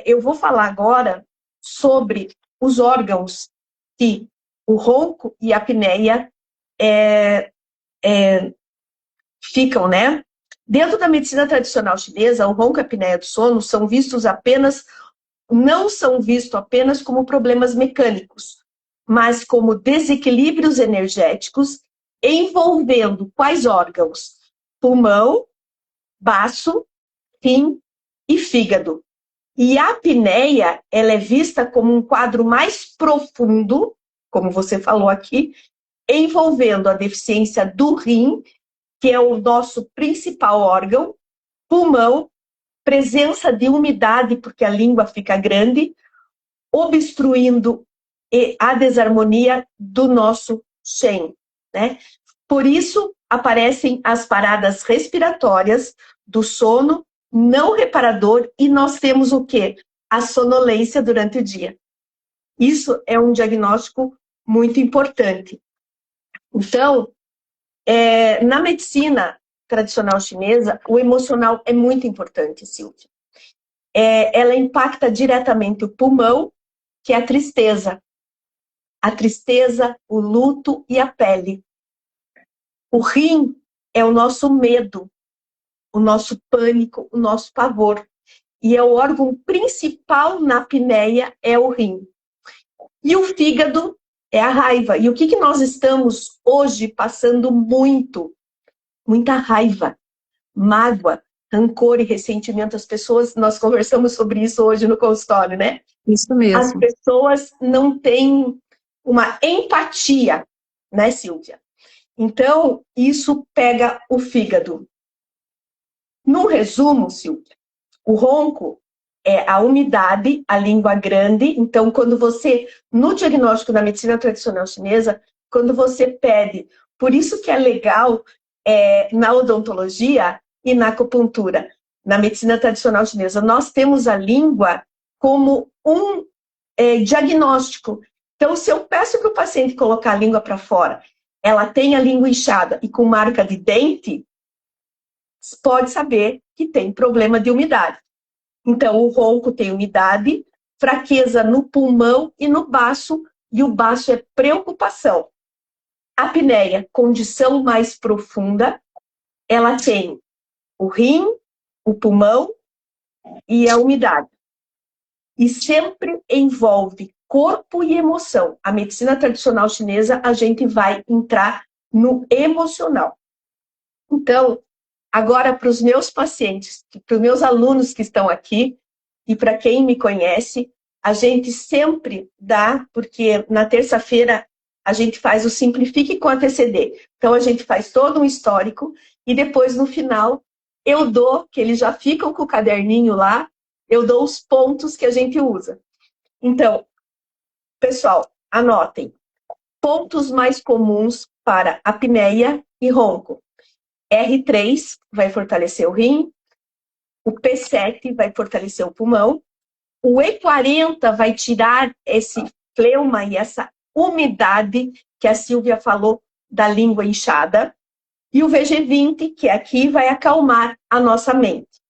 eu vou falar agora sobre os órgãos que o ronco e a apneia ficam, né? Dentro da medicina tradicional chinesa, o ronco e a apneia do sono não são vistos apenas como problemas mecânicos, mas como desequilíbrios energéticos envolvendo quais órgãos? Pulmão, baço, rim e fígado. E a apneia, ela é vista como um quadro mais profundo, como você falou aqui, envolvendo a deficiência do rim, que é o nosso principal órgão, pulmão, presença de umidade, porque a língua fica grande, obstruindo a desarmonia do nosso Shen, né? Por isso, aparecem as paradas respiratórias do sono não reparador e nós temos o quê? A sonolência durante o dia. Isso é um diagnóstico muito importante. Então, na medicina tradicional chinesa, o emocional é muito importante, Silvia. Ela impacta diretamente o pulmão, que é a tristeza. A tristeza, o luto e a pele. O rim é o nosso medo, o nosso pânico, o nosso pavor. E é o órgão principal na apneia, é o rim. E o fígado é a raiva. E o que nós estamos hoje passando muita raiva, mágoa, rancor e ressentimento. As pessoas, nós conversamos sobre isso hoje no consultório, né? Isso mesmo. As pessoas não têm uma empatia, né, Silvia? Então, isso pega o fígado. No resumo, Silvia, o ronco é a umidade, a língua grande. Então, no diagnóstico da medicina tradicional chinesa, quando você pede, por isso que é legal na odontologia e na acupuntura, na medicina tradicional chinesa, nós temos a língua como um diagnóstico. Então, se eu peço para o paciente colocar a língua para fora, ela tem a língua inchada e com marca de dente, pode saber que tem problema de umidade. Então, o ronco tem umidade, fraqueza no pulmão e no baço, e o baço é preocupação. A apneia, condição mais profunda, ela tem o rim, o pulmão e a umidade. E sempre envolve corpo e emoção. A medicina tradicional chinesa, a gente vai entrar no emocional. Então, agora, para os meus pacientes, para os meus alunos que estão aqui, e para quem me conhece, a gente sempre dá, porque na terça-feira a gente faz o Simplifique com a TCD. Então, a gente faz todo um histórico e depois, no final, eu dou, que eles já ficam com o caderninho lá, eu dou os pontos que a gente usa. Então, pessoal, anotem. Pontos mais comuns para apneia e ronco. R3 vai fortalecer o rim, o P7 vai fortalecer o pulmão, o E40 vai tirar esse fleuma e essa umidade que a Silvia falou da língua inchada, e o VG20, que aqui vai acalmar a nossa mente.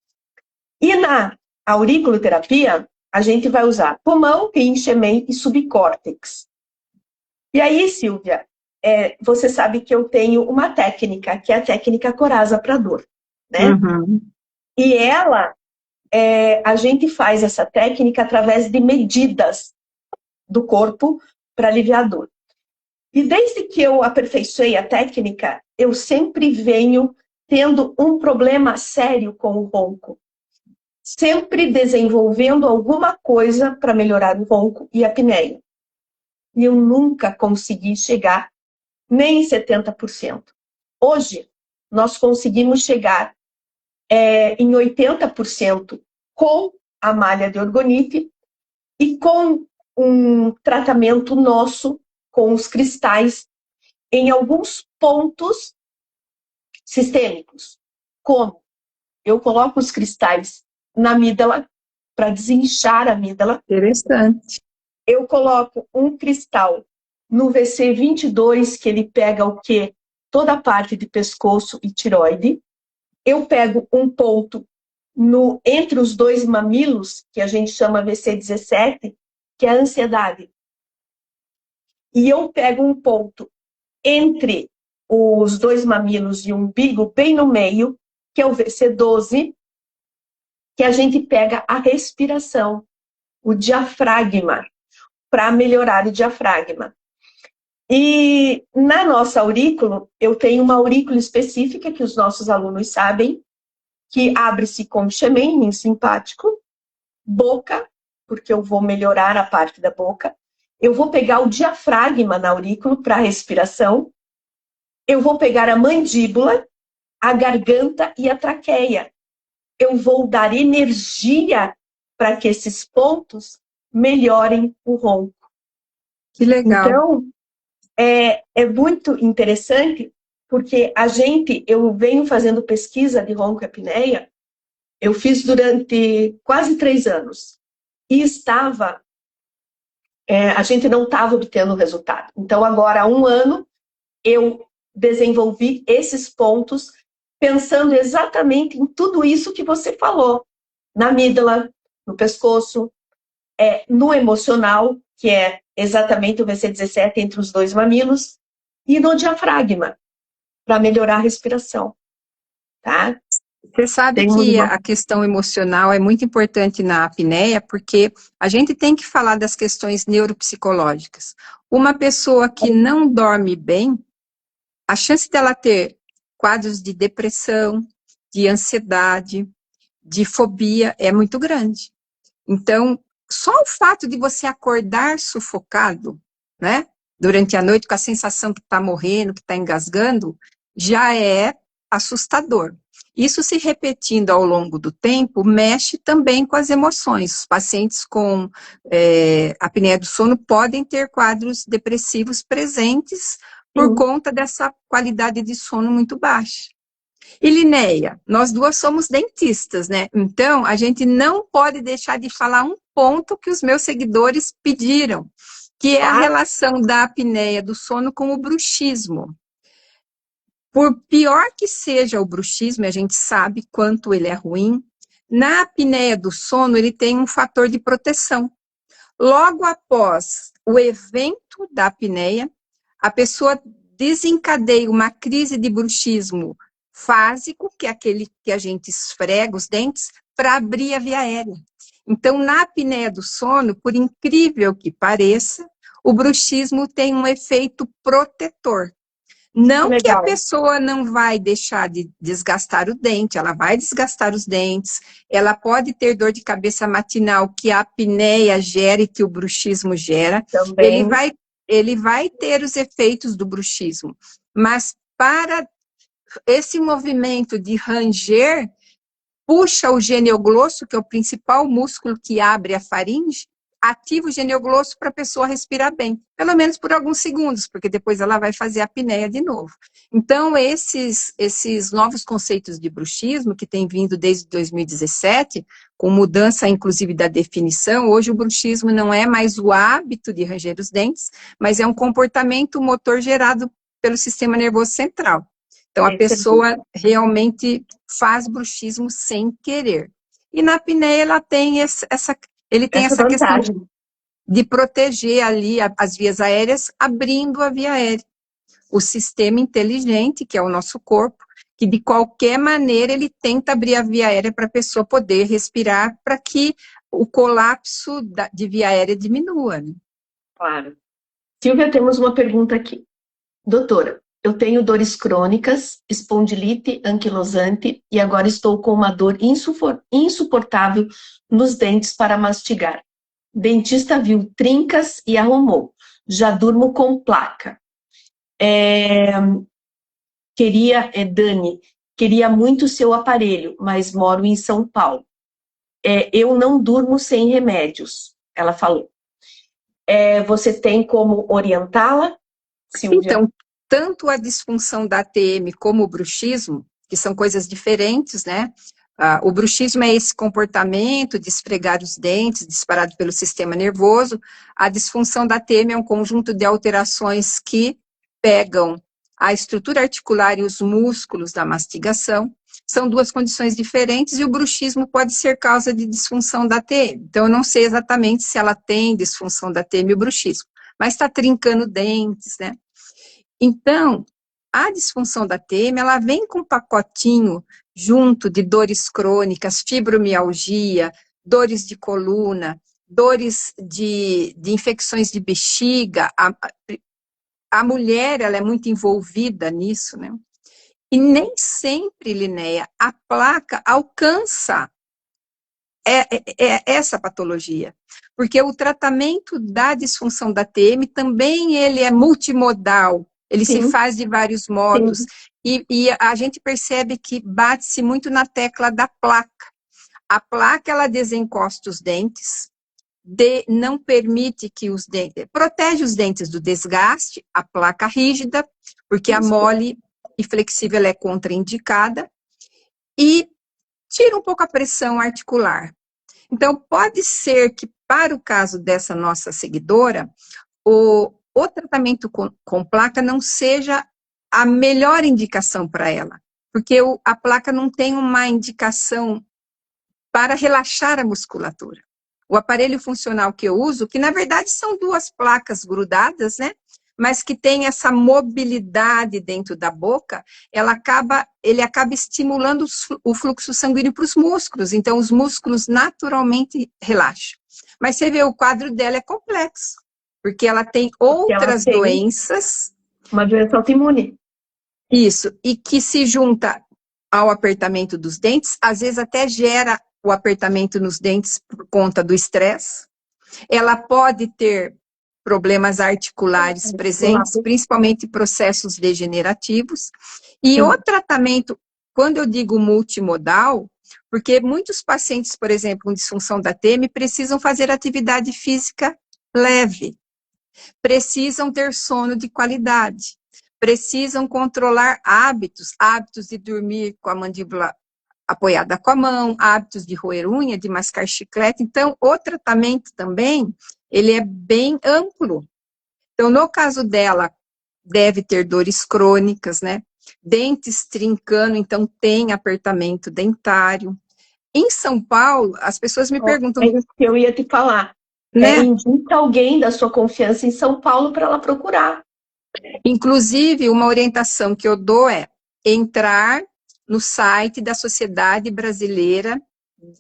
E na auriculoterapia, a gente vai usar pulmão, rim, xemen e subcórtex. E aí, Silvia, você sabe que eu tenho uma técnica, que é a técnica Coraza para dor, né? Uhum. E ela, a gente faz essa técnica através de medidas do corpo para aliviar a dor. E desde que eu aperfeiçoei a técnica, eu sempre venho tendo um problema sério com o ronco. Sempre desenvolvendo alguma coisa para melhorar o ronco e a apneia. E eu nunca consegui chegar nem em 70%. Hoje, nós conseguimos chegar em 80% com a malha de orgonite e com um tratamento nosso com os cristais em alguns pontos sistêmicos. Como? Eu coloco os cristais na amígdala para desinchar a amígdala. Interessante. Eu coloco um cristal no VC22, que ele pega o quê? Toda a parte de pescoço e tiroide. Eu pego um ponto entre os dois mamilos, que a gente chama VC17, que é a ansiedade. E eu pego um ponto entre os dois mamilos e o umbigo, bem no meio, que é o VC12, que a gente pega a respiração, o diafragma, para melhorar o diafragma. E na nossa aurícula, eu tenho uma aurícula específica que os nossos alunos sabem, que abre-se com xemen, rim simpático, boca, porque eu vou melhorar a parte da boca. Eu vou pegar o diafragma na aurícula para respiração. Eu vou pegar a mandíbula, a garganta e a traqueia. Eu vou dar energia para que esses pontos melhorem o ronco. Que legal. Então, é muito interessante, porque eu venho fazendo pesquisa de ronco e apneia, eu fiz durante quase 3 anos. E a gente não estava obtendo resultado. Então, agora, há 1 ano, eu desenvolvi esses pontos, pensando exatamente em tudo isso que você falou. Na amígdala, no pescoço, no emocional, que é exatamente o VC17 entre os dois mamilos, e no diafragma, para melhorar a respiração. Tá? Você sabe que a questão emocional é muito importante na apneia, porque a gente tem que falar das questões neuropsicológicas. Uma pessoa que não dorme bem, a chance dela ter quadros de depressão, de ansiedade, de fobia é muito grande. Então, só o fato de você acordar sufocado, né, durante a noite com a sensação que está morrendo, que está engasgando, já é assustador. Isso se repetindo ao longo do tempo, mexe também com as emoções. Os pacientes com apneia do sono podem ter quadros depressivos presentes por conta dessa qualidade de sono muito baixa. E Linéia, nós duas somos dentistas, né? Então, a gente não pode deixar de falar um ponto que os meus seguidores pediram, que é a relação da apneia do sono com o bruxismo. Por pior que seja o bruxismo, a gente sabe quanto ele é ruim, na apneia do sono ele tem um fator de proteção. Logo após o evento da apneia, a pessoa desencadeia uma crise de bruxismo fásico, que é aquele que a gente esfrega os dentes, para abrir a via aérea. Então, na apneia do sono, por incrível que pareça, o bruxismo tem um efeito protetor. Não que a pessoa não vai deixar de desgastar o dente, ela vai desgastar os dentes, ela pode ter dor de cabeça matinal que a apneia gera e que o bruxismo gera. Também. Ele vai ele vai ter os efeitos do bruxismo, mas para esse movimento de ranger, puxa o genioglosso, que é o principal músculo que abre a faringe, ativa o genioglosso para a pessoa respirar bem, pelo menos por alguns segundos, porque depois ela vai fazer a apneia de novo. Então, esses novos conceitos de bruxismo, que têm vindo desde 2017, com mudança, inclusive, da definição, hoje o bruxismo não é mais o hábito de ranger os dentes, mas é um comportamento motor gerado pelo sistema nervoso central. Então, a pessoa realmente faz bruxismo sem querer. E na apneia, ele tem essa questão de proteger ali as vias aéreas, abrindo a via aérea. O sistema inteligente, que é o nosso corpo, que de qualquer maneira ele tenta abrir a via aérea para a pessoa poder respirar, para que o colapso de via aérea diminua. Né? Claro. Silvia, temos uma pergunta aqui. Doutora, eu tenho dores crônicas, espondilite anquilosante e agora estou com uma dor insuportável nos dentes para mastigar. Dentista viu trincas e arrumou. Já durmo com placa. Dani, queria muito seu aparelho, mas moro em São Paulo. Eu não durmo sem remédios, ela falou. Você tem como orientá-la, Silvia? Então, tanto a disfunção da ATM como o bruxismo, que são coisas diferentes, né? O bruxismo é esse comportamento de esfregar os dentes, disparado pelo sistema nervoso. A disfunção da ATM é um conjunto de alterações que pegam a estrutura articular e os músculos da mastigação. São duas condições diferentes e o bruxismo pode ser causa de disfunção da ATM. Então, eu não sei exatamente se ela tem disfunção da ATM e o bruxismo, mas está trincando dentes, né? Então, a disfunção da TM, ela vem com um pacotinho junto de dores crônicas, fibromialgia, dores de coluna, dores de infecções de bexiga. A mulher, ela é muito envolvida nisso, né? E nem sempre, Linéia, a placa alcança essa patologia, porque o tratamento da disfunção da TM também ele é multimodal, ele se faz de vários modos, e a gente percebe que bate-se muito na tecla da placa. A placa, ela desencosta os dentes, não permite que os dentes, protege os dentes do desgaste, a placa rígida, porque a mole e flexível ela é contraindicada, e tira um pouco a pressão articular. Então, pode ser que, para o caso dessa nossa seguidora, o tratamento com placa não seja a melhor indicação para ela, porque a placa não tem uma indicação para relaxar a musculatura. O aparelho funcional que eu uso, que na verdade são duas placas grudadas, né? Mas que tem essa mobilidade dentro da boca, ele acaba estimulando o fluxo sanguíneo para os músculos, então os músculos naturalmente relaxam. Mas você vê, o quadro dela é complexo, porque ela tem outras doenças. Uma doença autoimune. Isso, e que se junta ao apertamento dos dentes, às vezes até gera o apertamento nos dentes por conta do estresse. Ela pode ter problemas articulares presentes, principalmente processos degenerativos. E o tratamento, quando eu digo multimodal, porque muitos pacientes, por exemplo, com disfunção da TM, precisam fazer atividade física leve, precisam ter sono de qualidade, precisam controlar hábitos de dormir com a mandíbula apoiada com a mão, hábitos de roer unha, de mascar chiclete. Então, o tratamento também, ele é bem amplo. Então, no caso dela, deve ter dores crônicas, né? Dentes trincando, então tem apertamento dentário. Em São Paulo, as pessoas me perguntam... É isso que eu ia te falar. Né? Indica alguém da sua confiança em São Paulo para ela procurar. Inclusive, uma orientação que eu dou é entrar no site da Sociedade Brasileira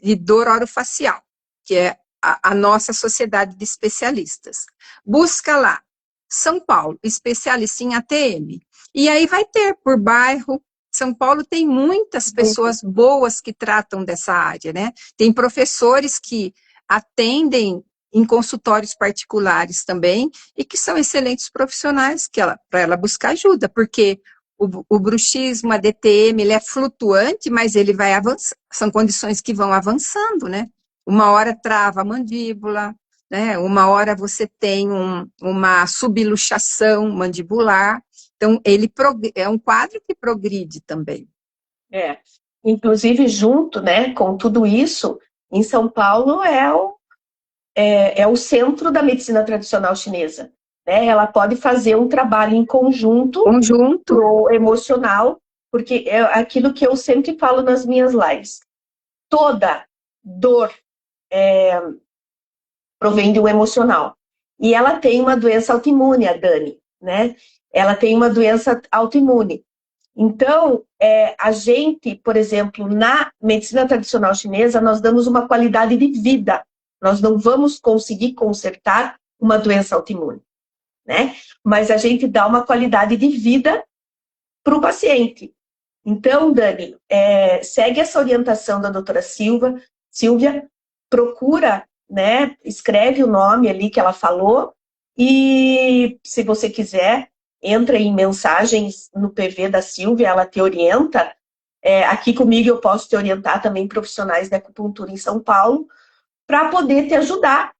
de Dor Orofacial, que é a nossa sociedade de especialistas. Busca lá, São Paulo, especialista em ATM. E aí vai ter por bairro. São Paulo tem muitas pessoas boas que tratam dessa área, né? Tem professores que atendem em consultórios particulares também, e que são excelentes profissionais para ela buscar ajuda, porque o bruxismo, a DTM, ele é flutuante, mas ele vai avançar, são condições que vão avançando, né? Uma hora trava a mandíbula, né? Uma hora você tem uma subluxação mandibular, então ele é um quadro que progride também. Inclusive junto, né, com tudo isso, em São Paulo é o centro da medicina tradicional chinesa, né? Ela pode fazer um trabalho em conjunto pro emocional, porque é aquilo que eu sempre falo nas minhas lives. Toda dor provém de um emocional. E ela tem uma doença autoimune, a Dani, né? Ela tem uma doença autoimune. Então, a gente, por exemplo, na medicina tradicional chinesa, nós damos uma qualidade de vida. Nós não vamos conseguir consertar uma doença autoimune, né? Mas a gente dá uma qualidade de vida para o paciente. Então, Dani, segue essa orientação da doutora Silvia, procura, né? Escreve o nome ali que ela falou e, se você quiser, entra em mensagens no PV da Silvia, ela te orienta. Aqui comigo eu posso te orientar também profissionais da acupuntura em São Paulo, para poder te ajudar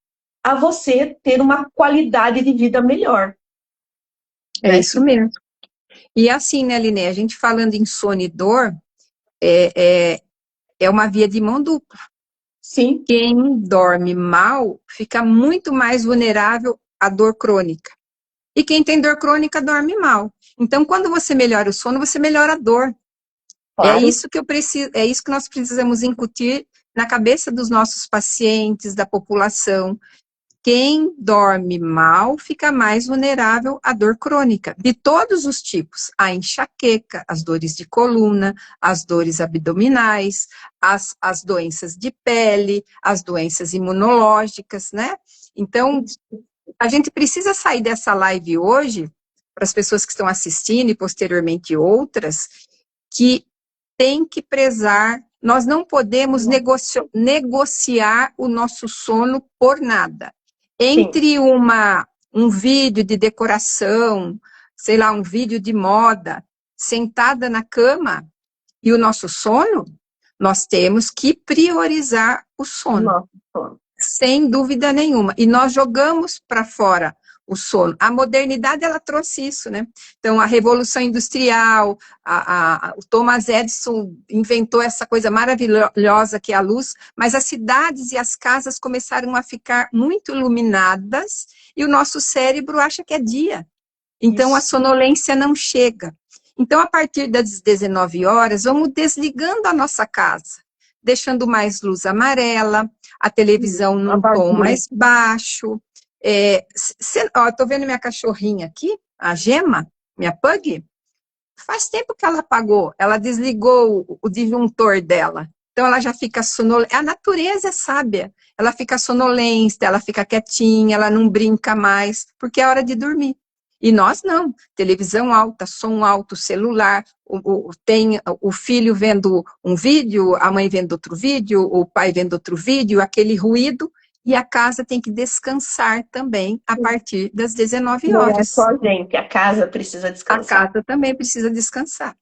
a você ter uma qualidade de vida melhor. É isso mesmo. E assim, né, Liné, a gente falando em sono e dor, é uma via de mão dupla. Sim. Quem dorme mal fica muito mais vulnerável à dor crônica. E quem tem dor crônica dorme mal. Então, quando você melhora o sono, você melhora a dor. Claro. É isso que nós precisamos incutir na cabeça dos nossos pacientes, da população. Quem dorme mal fica mais vulnerável à dor crônica, de todos os tipos. A enxaqueca, as dores de coluna, as dores abdominais, as doenças de pele, as doenças imunológicas, né? Então, a gente precisa sair dessa live hoje, para as pessoas que estão assistindo e posteriormente outras, que tem que prezar, nós não podemos negociar o nosso sono por nada. Entre um vídeo de decoração, sei lá, um vídeo de moda, sentada na cama, e o nosso sono, nós temos que priorizar o sono. Sem dúvida nenhuma. E nós jogamos para fora o sono. A modernidade, ela trouxe isso, né? Então, a Revolução Industrial, o Thomas Edison inventou essa coisa maravilhosa que é a luz, mas as cidades e as casas começaram a ficar muito iluminadas e o nosso cérebro acha que é dia. Então, isso. A sonolência não chega. Então, a partir das 19 horas, vamos desligando a nossa casa, deixando mais luz amarela, a televisão num tom mais baixo. Estou vendo minha cachorrinha aqui, a Gema, minha pug, faz tempo que ela apagou, ela desligou o disjuntor dela, então ela já fica sonolenta. A natureza é sábia, ela fica sonolenta, ela fica quietinha, ela não brinca mais, porque é hora de dormir. E nós não, televisão alta, som alto, celular, tem o filho vendo um vídeo, a mãe vendo outro vídeo, o pai vendo outro vídeo, aquele ruído, e a casa tem que descansar também a partir das 19 horas. Não é só a gente, a casa precisa descansar. A casa também precisa descansar.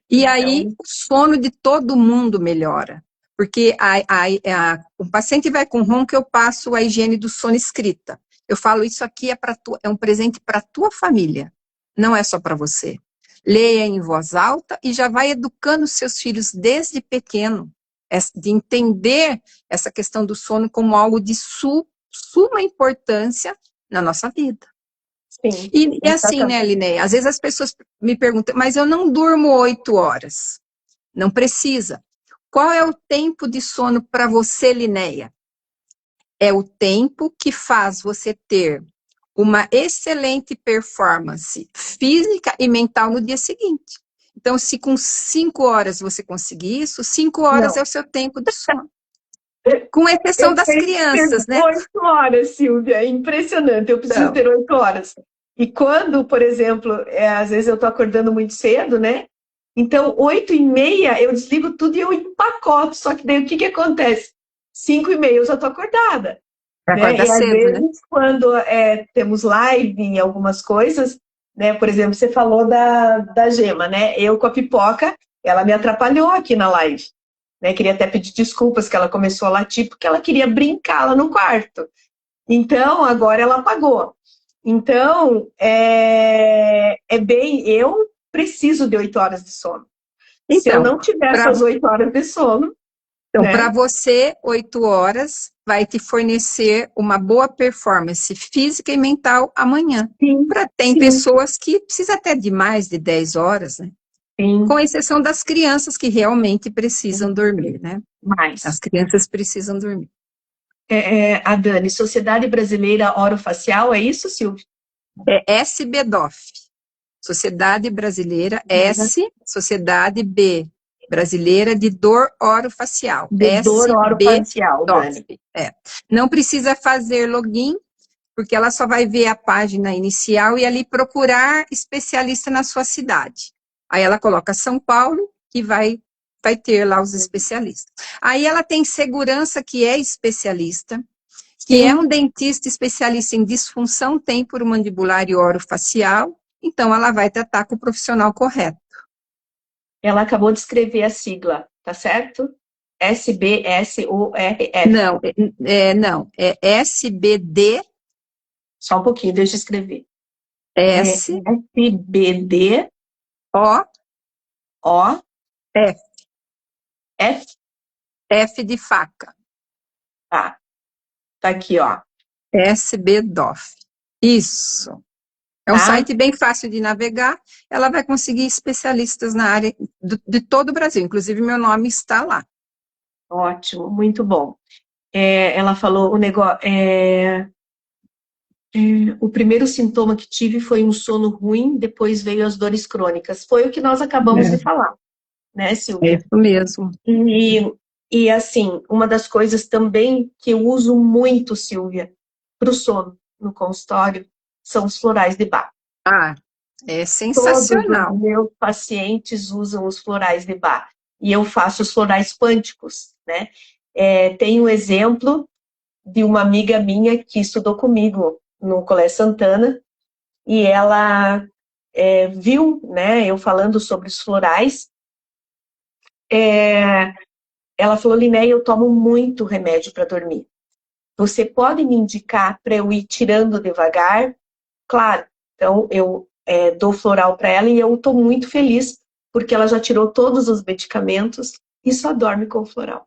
E aí o sono de todo mundo melhora, porque o paciente vai com ronco, eu passo a higiene do sono escrita. Eu falo, isso aqui é um presente para a tua família, não é só para você. Leia em voz alta e já vai educando seus filhos desde pequeno, de entender essa questão do sono como algo de suma importância na nossa vida. Sim, e assim, né, Linéia, às vezes as pessoas me perguntam, mas eu não durmo 8 horas. Não precisa. Qual é o tempo de sono para você, Linéia? É o tempo que faz você ter uma excelente performance física e mental no dia seguinte. Então, se com 5 horas você conseguir isso, 5 horas é o seu tempo de sono. Com exceção das crianças, né? 8 horas, Silvia, é impressionante. Eu preciso ter 8 horas. E quando, por exemplo, às vezes eu estou acordando muito cedo, né? Então, 8h30 eu desligo tudo e eu empacoto. Só que daí o que acontece? 5h30 eu já estou acordada. Acorda E às cedo, né? vezes, quando temos live em algumas coisas, né? Por exemplo, você falou da Gema, né? Eu com a pipoca, ela me atrapalhou aqui na live. Né? Queria até pedir desculpas que ela começou a latir, porque ela queria brincar lá no quarto. Então, agora ela apagou. Então, eu preciso de 8 horas de sono. Se eu Então, não tiver para essas 8 horas de sono, para né? você, 8 horas vai te fornecer uma boa performance física e mental amanhã. Sim, Tem sim, pessoas que precisam até de mais de 10 horas, né? Com sim. exceção das crianças que realmente precisam dormir, né? As Mais. crianças precisam dormir. A Dani, Sociedade Brasileira Orofacial, é isso, Silvia? É SBDOF, Sociedade Brasileira, S, Sociedade B, Brasileira de Dor Orofacial, De dor orofacial, SBDOF. Dani. Não precisa fazer login, porque ela só vai ver a página inicial e ali procurar especialista na sua cidade. Aí ela coloca São Paulo e vai ter lá os especialistas. Aí ela tem segurança que é especialista, que é Sim, um dentista especialista em disfunção temporomandibular e orofacial, então ela vai tratar com o profissional correto. ela acabou de escrever a sigla, tá certo? SBSORF. Não, é SBD, Só um pouquinho, deixa eu escrever. S, SBDOF. O, F, F de faca. Tá aqui, ó. SBDOF. Isso. É um Tá? site bem fácil de navegar. Ela vai conseguir especialistas na área de todo o Brasil. Inclusive, meu nome está lá. Ótimo, muito bom. Ela falou o negócio. O primeiro sintoma que tive foi um sono ruim, depois veio as dores crônicas. Foi o que nós acabamos de falar, né, É Silvia? isso mesmo. E assim, uma das coisas também que eu uso muito, Silvia, para o sono no consultório, são os florais de Bach. Ah, é Todos os sensacional. meus pacientes usam os florais de Bach. E eu faço os florais quânticos, né? Tem um exemplo de uma amiga minha que estudou comigo no Colégio Santana, e ela viu, né, eu falando sobre os florais. Ela falou: Linéia, eu tomo muito remédio para dormir. Você pode me indicar para eu ir tirando devagar? Claro. Então, eu dou floral para ela e eu estou muito feliz, porque ela já tirou todos os medicamentos e só dorme com floral.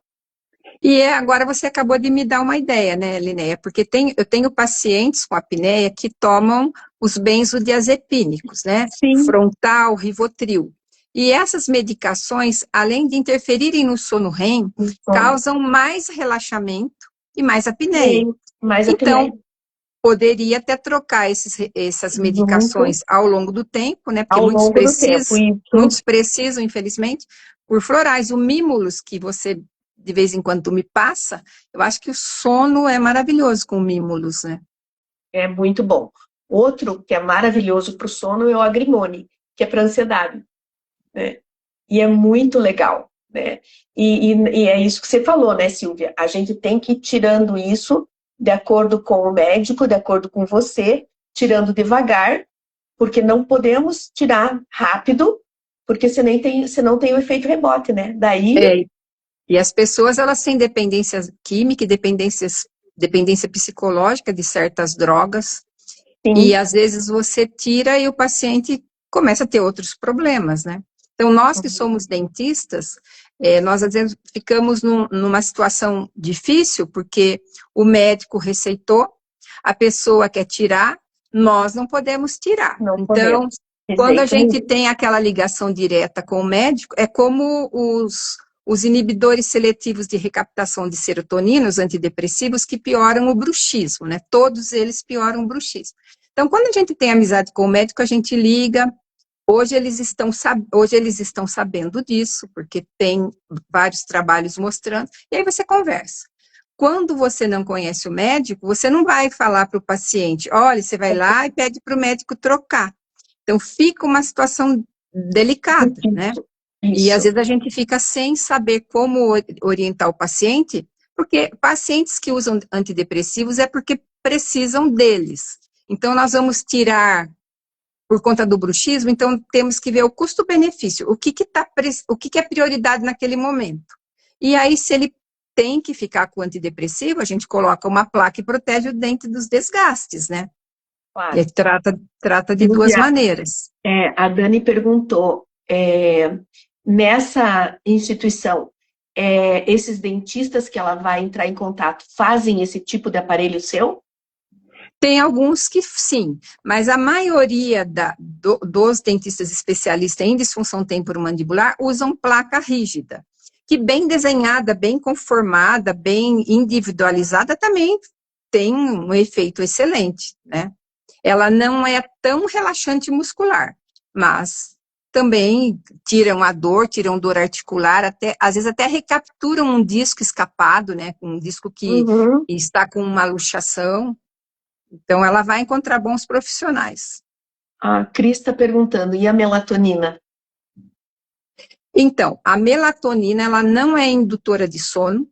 E agora você acabou de me dar uma ideia, né, Linéia? Porque eu tenho pacientes com apneia que tomam os benzodiazepínicos, né? Sim. Frontal, Rivotril. E essas medicações, além de interferirem no sono REM, Sono. causam mais relaxamento e mais apneia. Sim, mais apneia. Então, poderia até trocar essas Junto medicações ao longo do tempo, né? Porque ao longo do tempo. Isso. muitos precisam, infelizmente, por florais. O Mimulus, que você de vez em quando me passa, eu acho que o sono é maravilhoso com o Mimulus, né? É muito bom. Outro que é maravilhoso para o sono é o Agrimone, que é para ansiedade, né? E é muito legal, né? E é isso que você falou, né, Silvia? A gente tem que ir tirando isso de acordo com o médico, de acordo com você, tirando devagar, porque não podemos tirar rápido, porque senão tem o efeito rebote, né? Daí, É, e as pessoas, elas têm dependência química e dependência psicológica de certas drogas, e sim. às vezes você tira e o paciente começa a ter outros problemas, né? Então, nós que somos dentistas, nós às vezes ficamos numa situação difícil, porque o médico receitou, a pessoa quer tirar, nós não podemos tirar. Não Então, podemos, de quando a jeito gente nenhum. tem aquela ligação direta com o médico, é como os inibidores seletivos de recaptação de serotonina, os antidepressivos, que pioram o bruxismo, né? Todos eles pioram o bruxismo. Então, quando a gente tem amizade com o médico, a gente liga. Hoje eles estão sabendo disso, porque tem vários trabalhos mostrando, e aí você conversa. Quando você não conhece o médico, você não vai falar para o paciente, olha, você vai lá e pede para o médico trocar. Então, fica uma situação delicada, né? Isso. E às Isso. vezes a gente fica sem saber como orientar o paciente Porque pacientes que usam antidepressivos é porque precisam deles. Então, nós vamos tirar por conta do bruxismo, então temos que ver o custo-benefício, o que é prioridade naquele momento. E aí, se ele tem que ficar com o antidepressivo, a gente coloca uma placa e protege o dente dos desgastes, né? Claro. E aí trata de duas Silvia, maneiras. a Dani perguntou, nessa instituição, esses dentistas que ela vai entrar em contato fazem esse tipo de aparelho seu? Tem alguns que sim, mas a maioria dos dentistas especialistas em disfunção temporomandibular usam placa rígida, que bem desenhada, bem conformada, bem individualizada também tem um efeito excelente, né? Ela não é tão relaxante muscular, mas também tiram dor articular, às vezes até recapturam um disco escapado, né? Um disco que está com uma luxação. Então, ela vai encontrar bons profissionais. A Cris está perguntando, e a melatonina? Então, a melatonina, ela não é indutora de sono.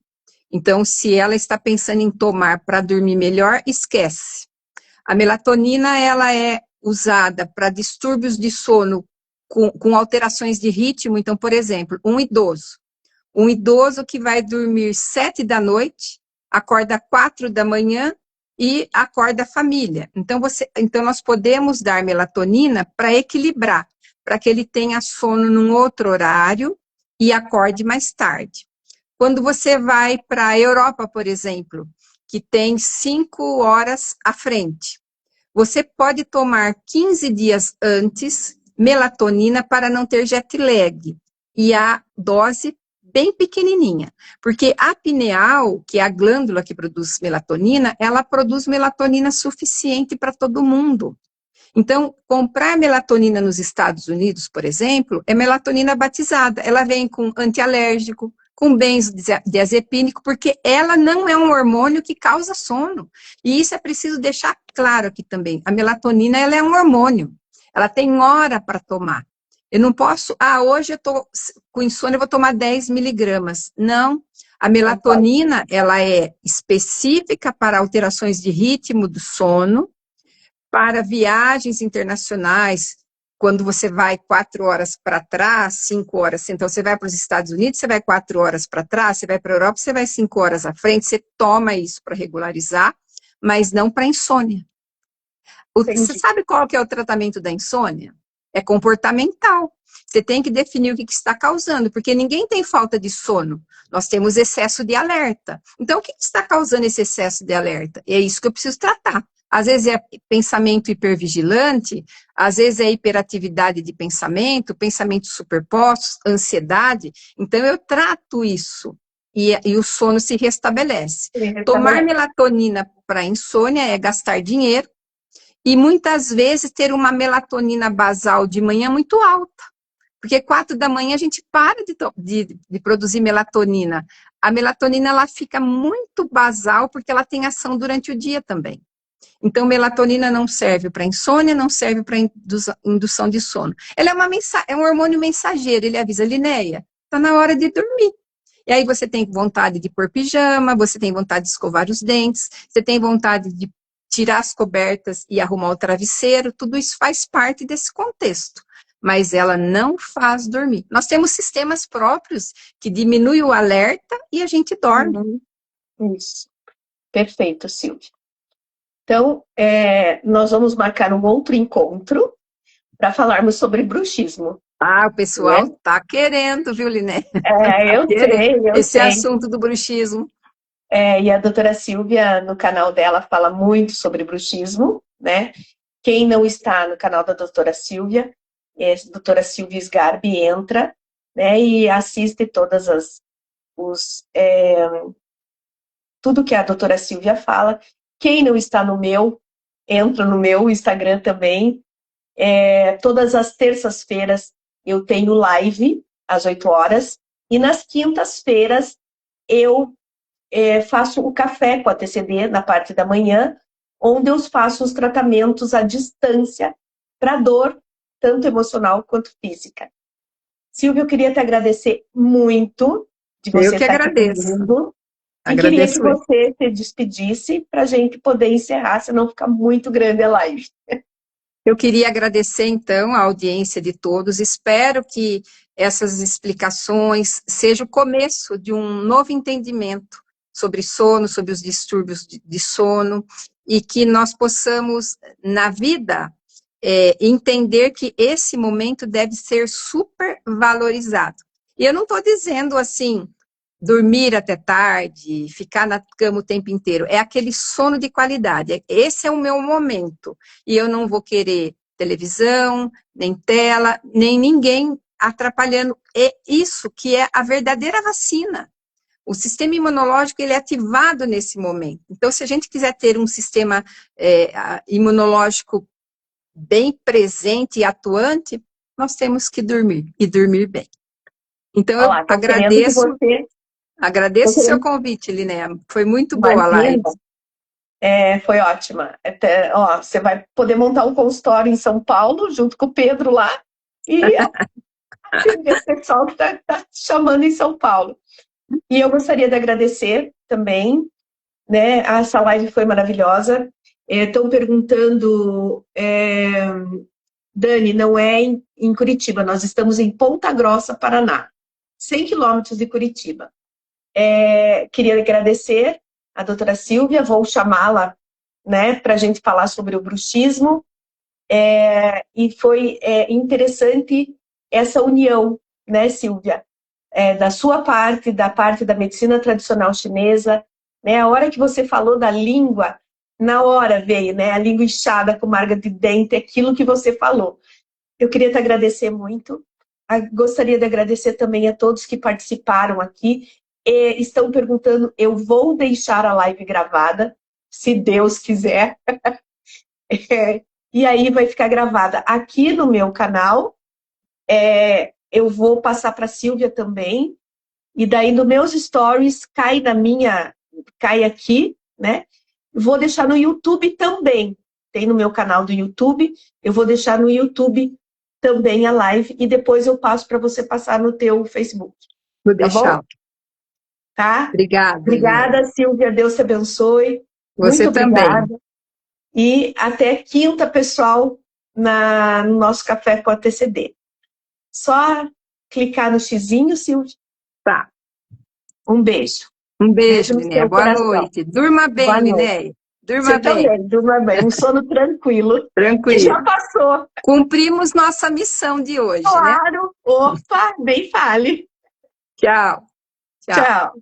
Então, se ela está pensando em tomar para dormir melhor, esquece. A melatonina, ela é usada para distúrbios de sono com alterações de ritmo. Então, por exemplo, um idoso que vai dormir 7 da noite, acorda 4 da manhã e acorda a família. Então nós podemos dar melatonina para equilibrar, para que ele tenha sono num outro horário e acorde mais tarde. Quando você vai para a Europa, por exemplo, que tem 5 horas à frente, você pode tomar 15 dias antes melatonina para não ter jet lag. E a dose bem pequenininha, porque a pineal, que é a glândula que produz melatonina, ela produz melatonina suficiente para todo mundo. Então, comprar melatonina nos Estados Unidos, por exemplo, é melatonina batizada. Ela vem com antialérgico, com benzodiazepínico, porque ela não é um hormônio que causa sono. E isso é preciso deixar claro aqui também. A melatonina, ela é um hormônio. Ela tem hora para tomar. Eu não posso, hoje eu estou com insônia, eu vou tomar 10 miligramas. Não, a melatonina, ela é específica para alterações de ritmo do sono, para viagens internacionais, quando você vai 4 horas para trás, 5 horas, então você vai para os Estados Unidos, você vai 4 horas para trás, você vai para a Europa, você vai 5 horas à frente, você toma isso para regularizar, mas não para insônia. Você sabe qual que é o tratamento da insônia? É comportamental. Você tem que definir o que está causando, porque ninguém tem falta de sono. Nós temos excesso de alerta. Então, o que está causando esse excesso de alerta? É isso que eu preciso tratar. Às vezes é pensamento hipervigilante, às vezes é hiperatividade de pensamento, pensamentos superpostos, ansiedade. Então, eu trato isso e o sono se restabelece. Tomar melatonina para insônia é gastar dinheiro, e muitas vezes ter uma melatonina basal de manhã muito alta, porque 4 da manhã a gente para de produzir melatonina. A melatonina ela fica muito basal porque ela tem ação durante o dia também. Então, melatonina não serve para insônia, não serve para indução de sono. Ela é um hormônio mensageiro, ele avisa, Linéia, está na hora de dormir. E aí você tem vontade de pôr pijama, você tem vontade de escovar os dentes, você tem vontade de tirar as cobertas e arrumar o travesseiro, tudo isso faz parte desse contexto, mas ela não faz dormir. Nós temos sistemas próprios que diminuem o alerta e a gente dorme. Isso. Perfeito, Silvia. Então, nós vamos marcar um outro encontro para falarmos sobre bruxismo. O pessoal está querendo, viu, Liné? Eu sei. Esse assunto do bruxismo. E a doutora Silvia, no canal dela, fala muito sobre bruxismo, né? Quem não está no canal da doutora Silvia, doutora Silvia Sgarbi, entra, né? E assiste tudo que a doutora Silvia fala. Quem não está no meu, entra no meu Instagram também. Todas as terças-feiras eu tenho live às 8 horas. E nas quintas-feiras eu faço o café com a TCD na parte da manhã, onde eu faço os tratamentos à distância para dor, tanto emocional quanto física. Silvia, eu queria te agradecer muito de você estar aqui comigo. E queria que Agradeço. você se despedisse para a gente poder encerrar, senão fica muito grande a live. Eu queria agradecer, então, a audiência de todos. Espero que essas explicações sejam o começo de um novo entendimento sobre sono, sobre os distúrbios de sono, e que nós possamos, na vida, entender que esse momento deve ser super valorizado. E eu não estou dizendo assim, dormir até tarde, ficar na cama o tempo inteiro. É aquele sono de qualidade. Esse é o meu momento. E eu não vou querer televisão, nem tela, nem ninguém atrapalhando. É isso que é a verdadeira vacina. O sistema imunológico ele é ativado nesse momento. Então, se a gente quiser ter um sistema imunológico bem presente e atuante, nós temos que dormir, e dormir bem. Então, eu Olá, tô querendo que agradeço você... Agradeço o seu querendo... convite, Liné. Foi muito boa a live. Imagina. Foi ótima. Até, ó, você vai poder montar um consultório em São Paulo, junto com o Pedro lá, e atender o pessoal que está chamando em São Paulo. E eu gostaria de agradecer também, né? Essa live foi maravilhosa. Estão perguntando, Dani, não é em Curitiba, nós estamos em Ponta Grossa, Paraná, 100 quilômetros de Curitiba. Queria agradecer a doutora Silvia, vou chamá-la, né, para a gente falar sobre o bruxismo, e foi interessante essa união, né, Silvia, da sua parte, da parte da medicina tradicional chinesa, né, a hora que você falou da língua, na hora veio, né, a língua inchada com marca de dente, aquilo que você falou. Eu queria te agradecer muito, gostaria de agradecer também a todos que participaram aqui, estão perguntando, eu vou deixar a live gravada, se Deus quiser, e aí vai ficar gravada aqui no meu canal, eu vou passar para a Silvia também, e daí nos meus stories cai aqui, né? Vou deixar no YouTube também, tem no meu canal do YouTube, eu vou deixar no YouTube também a live, e depois eu passo para você passar no teu Facebook. Vou Tá deixar. bom? Tá? Obrigada, Obrigada, Liné. Silvia, Deus te abençoe. Você Muito também. obrigada. E até quinta, pessoal, no nosso Café com a TCD. Só clicar no xizinho, Silvia. Tá. Um beijo. Um beijo, No Liné. seu Boa coração. noite. Durma bem, Boa noite. Liné. Durma Você bem. também, durma bem. Um sono tranquilo. Que já Tranquilo. passou. Cumprimos nossa missão de hoje, né? Claro. Opa, bem fale. Tchau. Tchau. Tchau.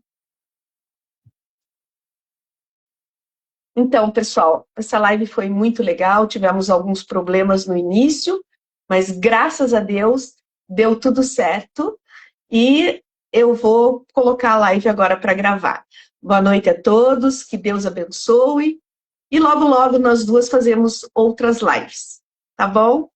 Então, pessoal, essa live foi muito legal. Tivemos alguns problemas no início, mas graças a Deus deu tudo certo. E eu vou colocar a live agora para gravar. Boa noite a todos, que Deus abençoe. E logo, logo nós duas fazemos outras lives. Tá bom?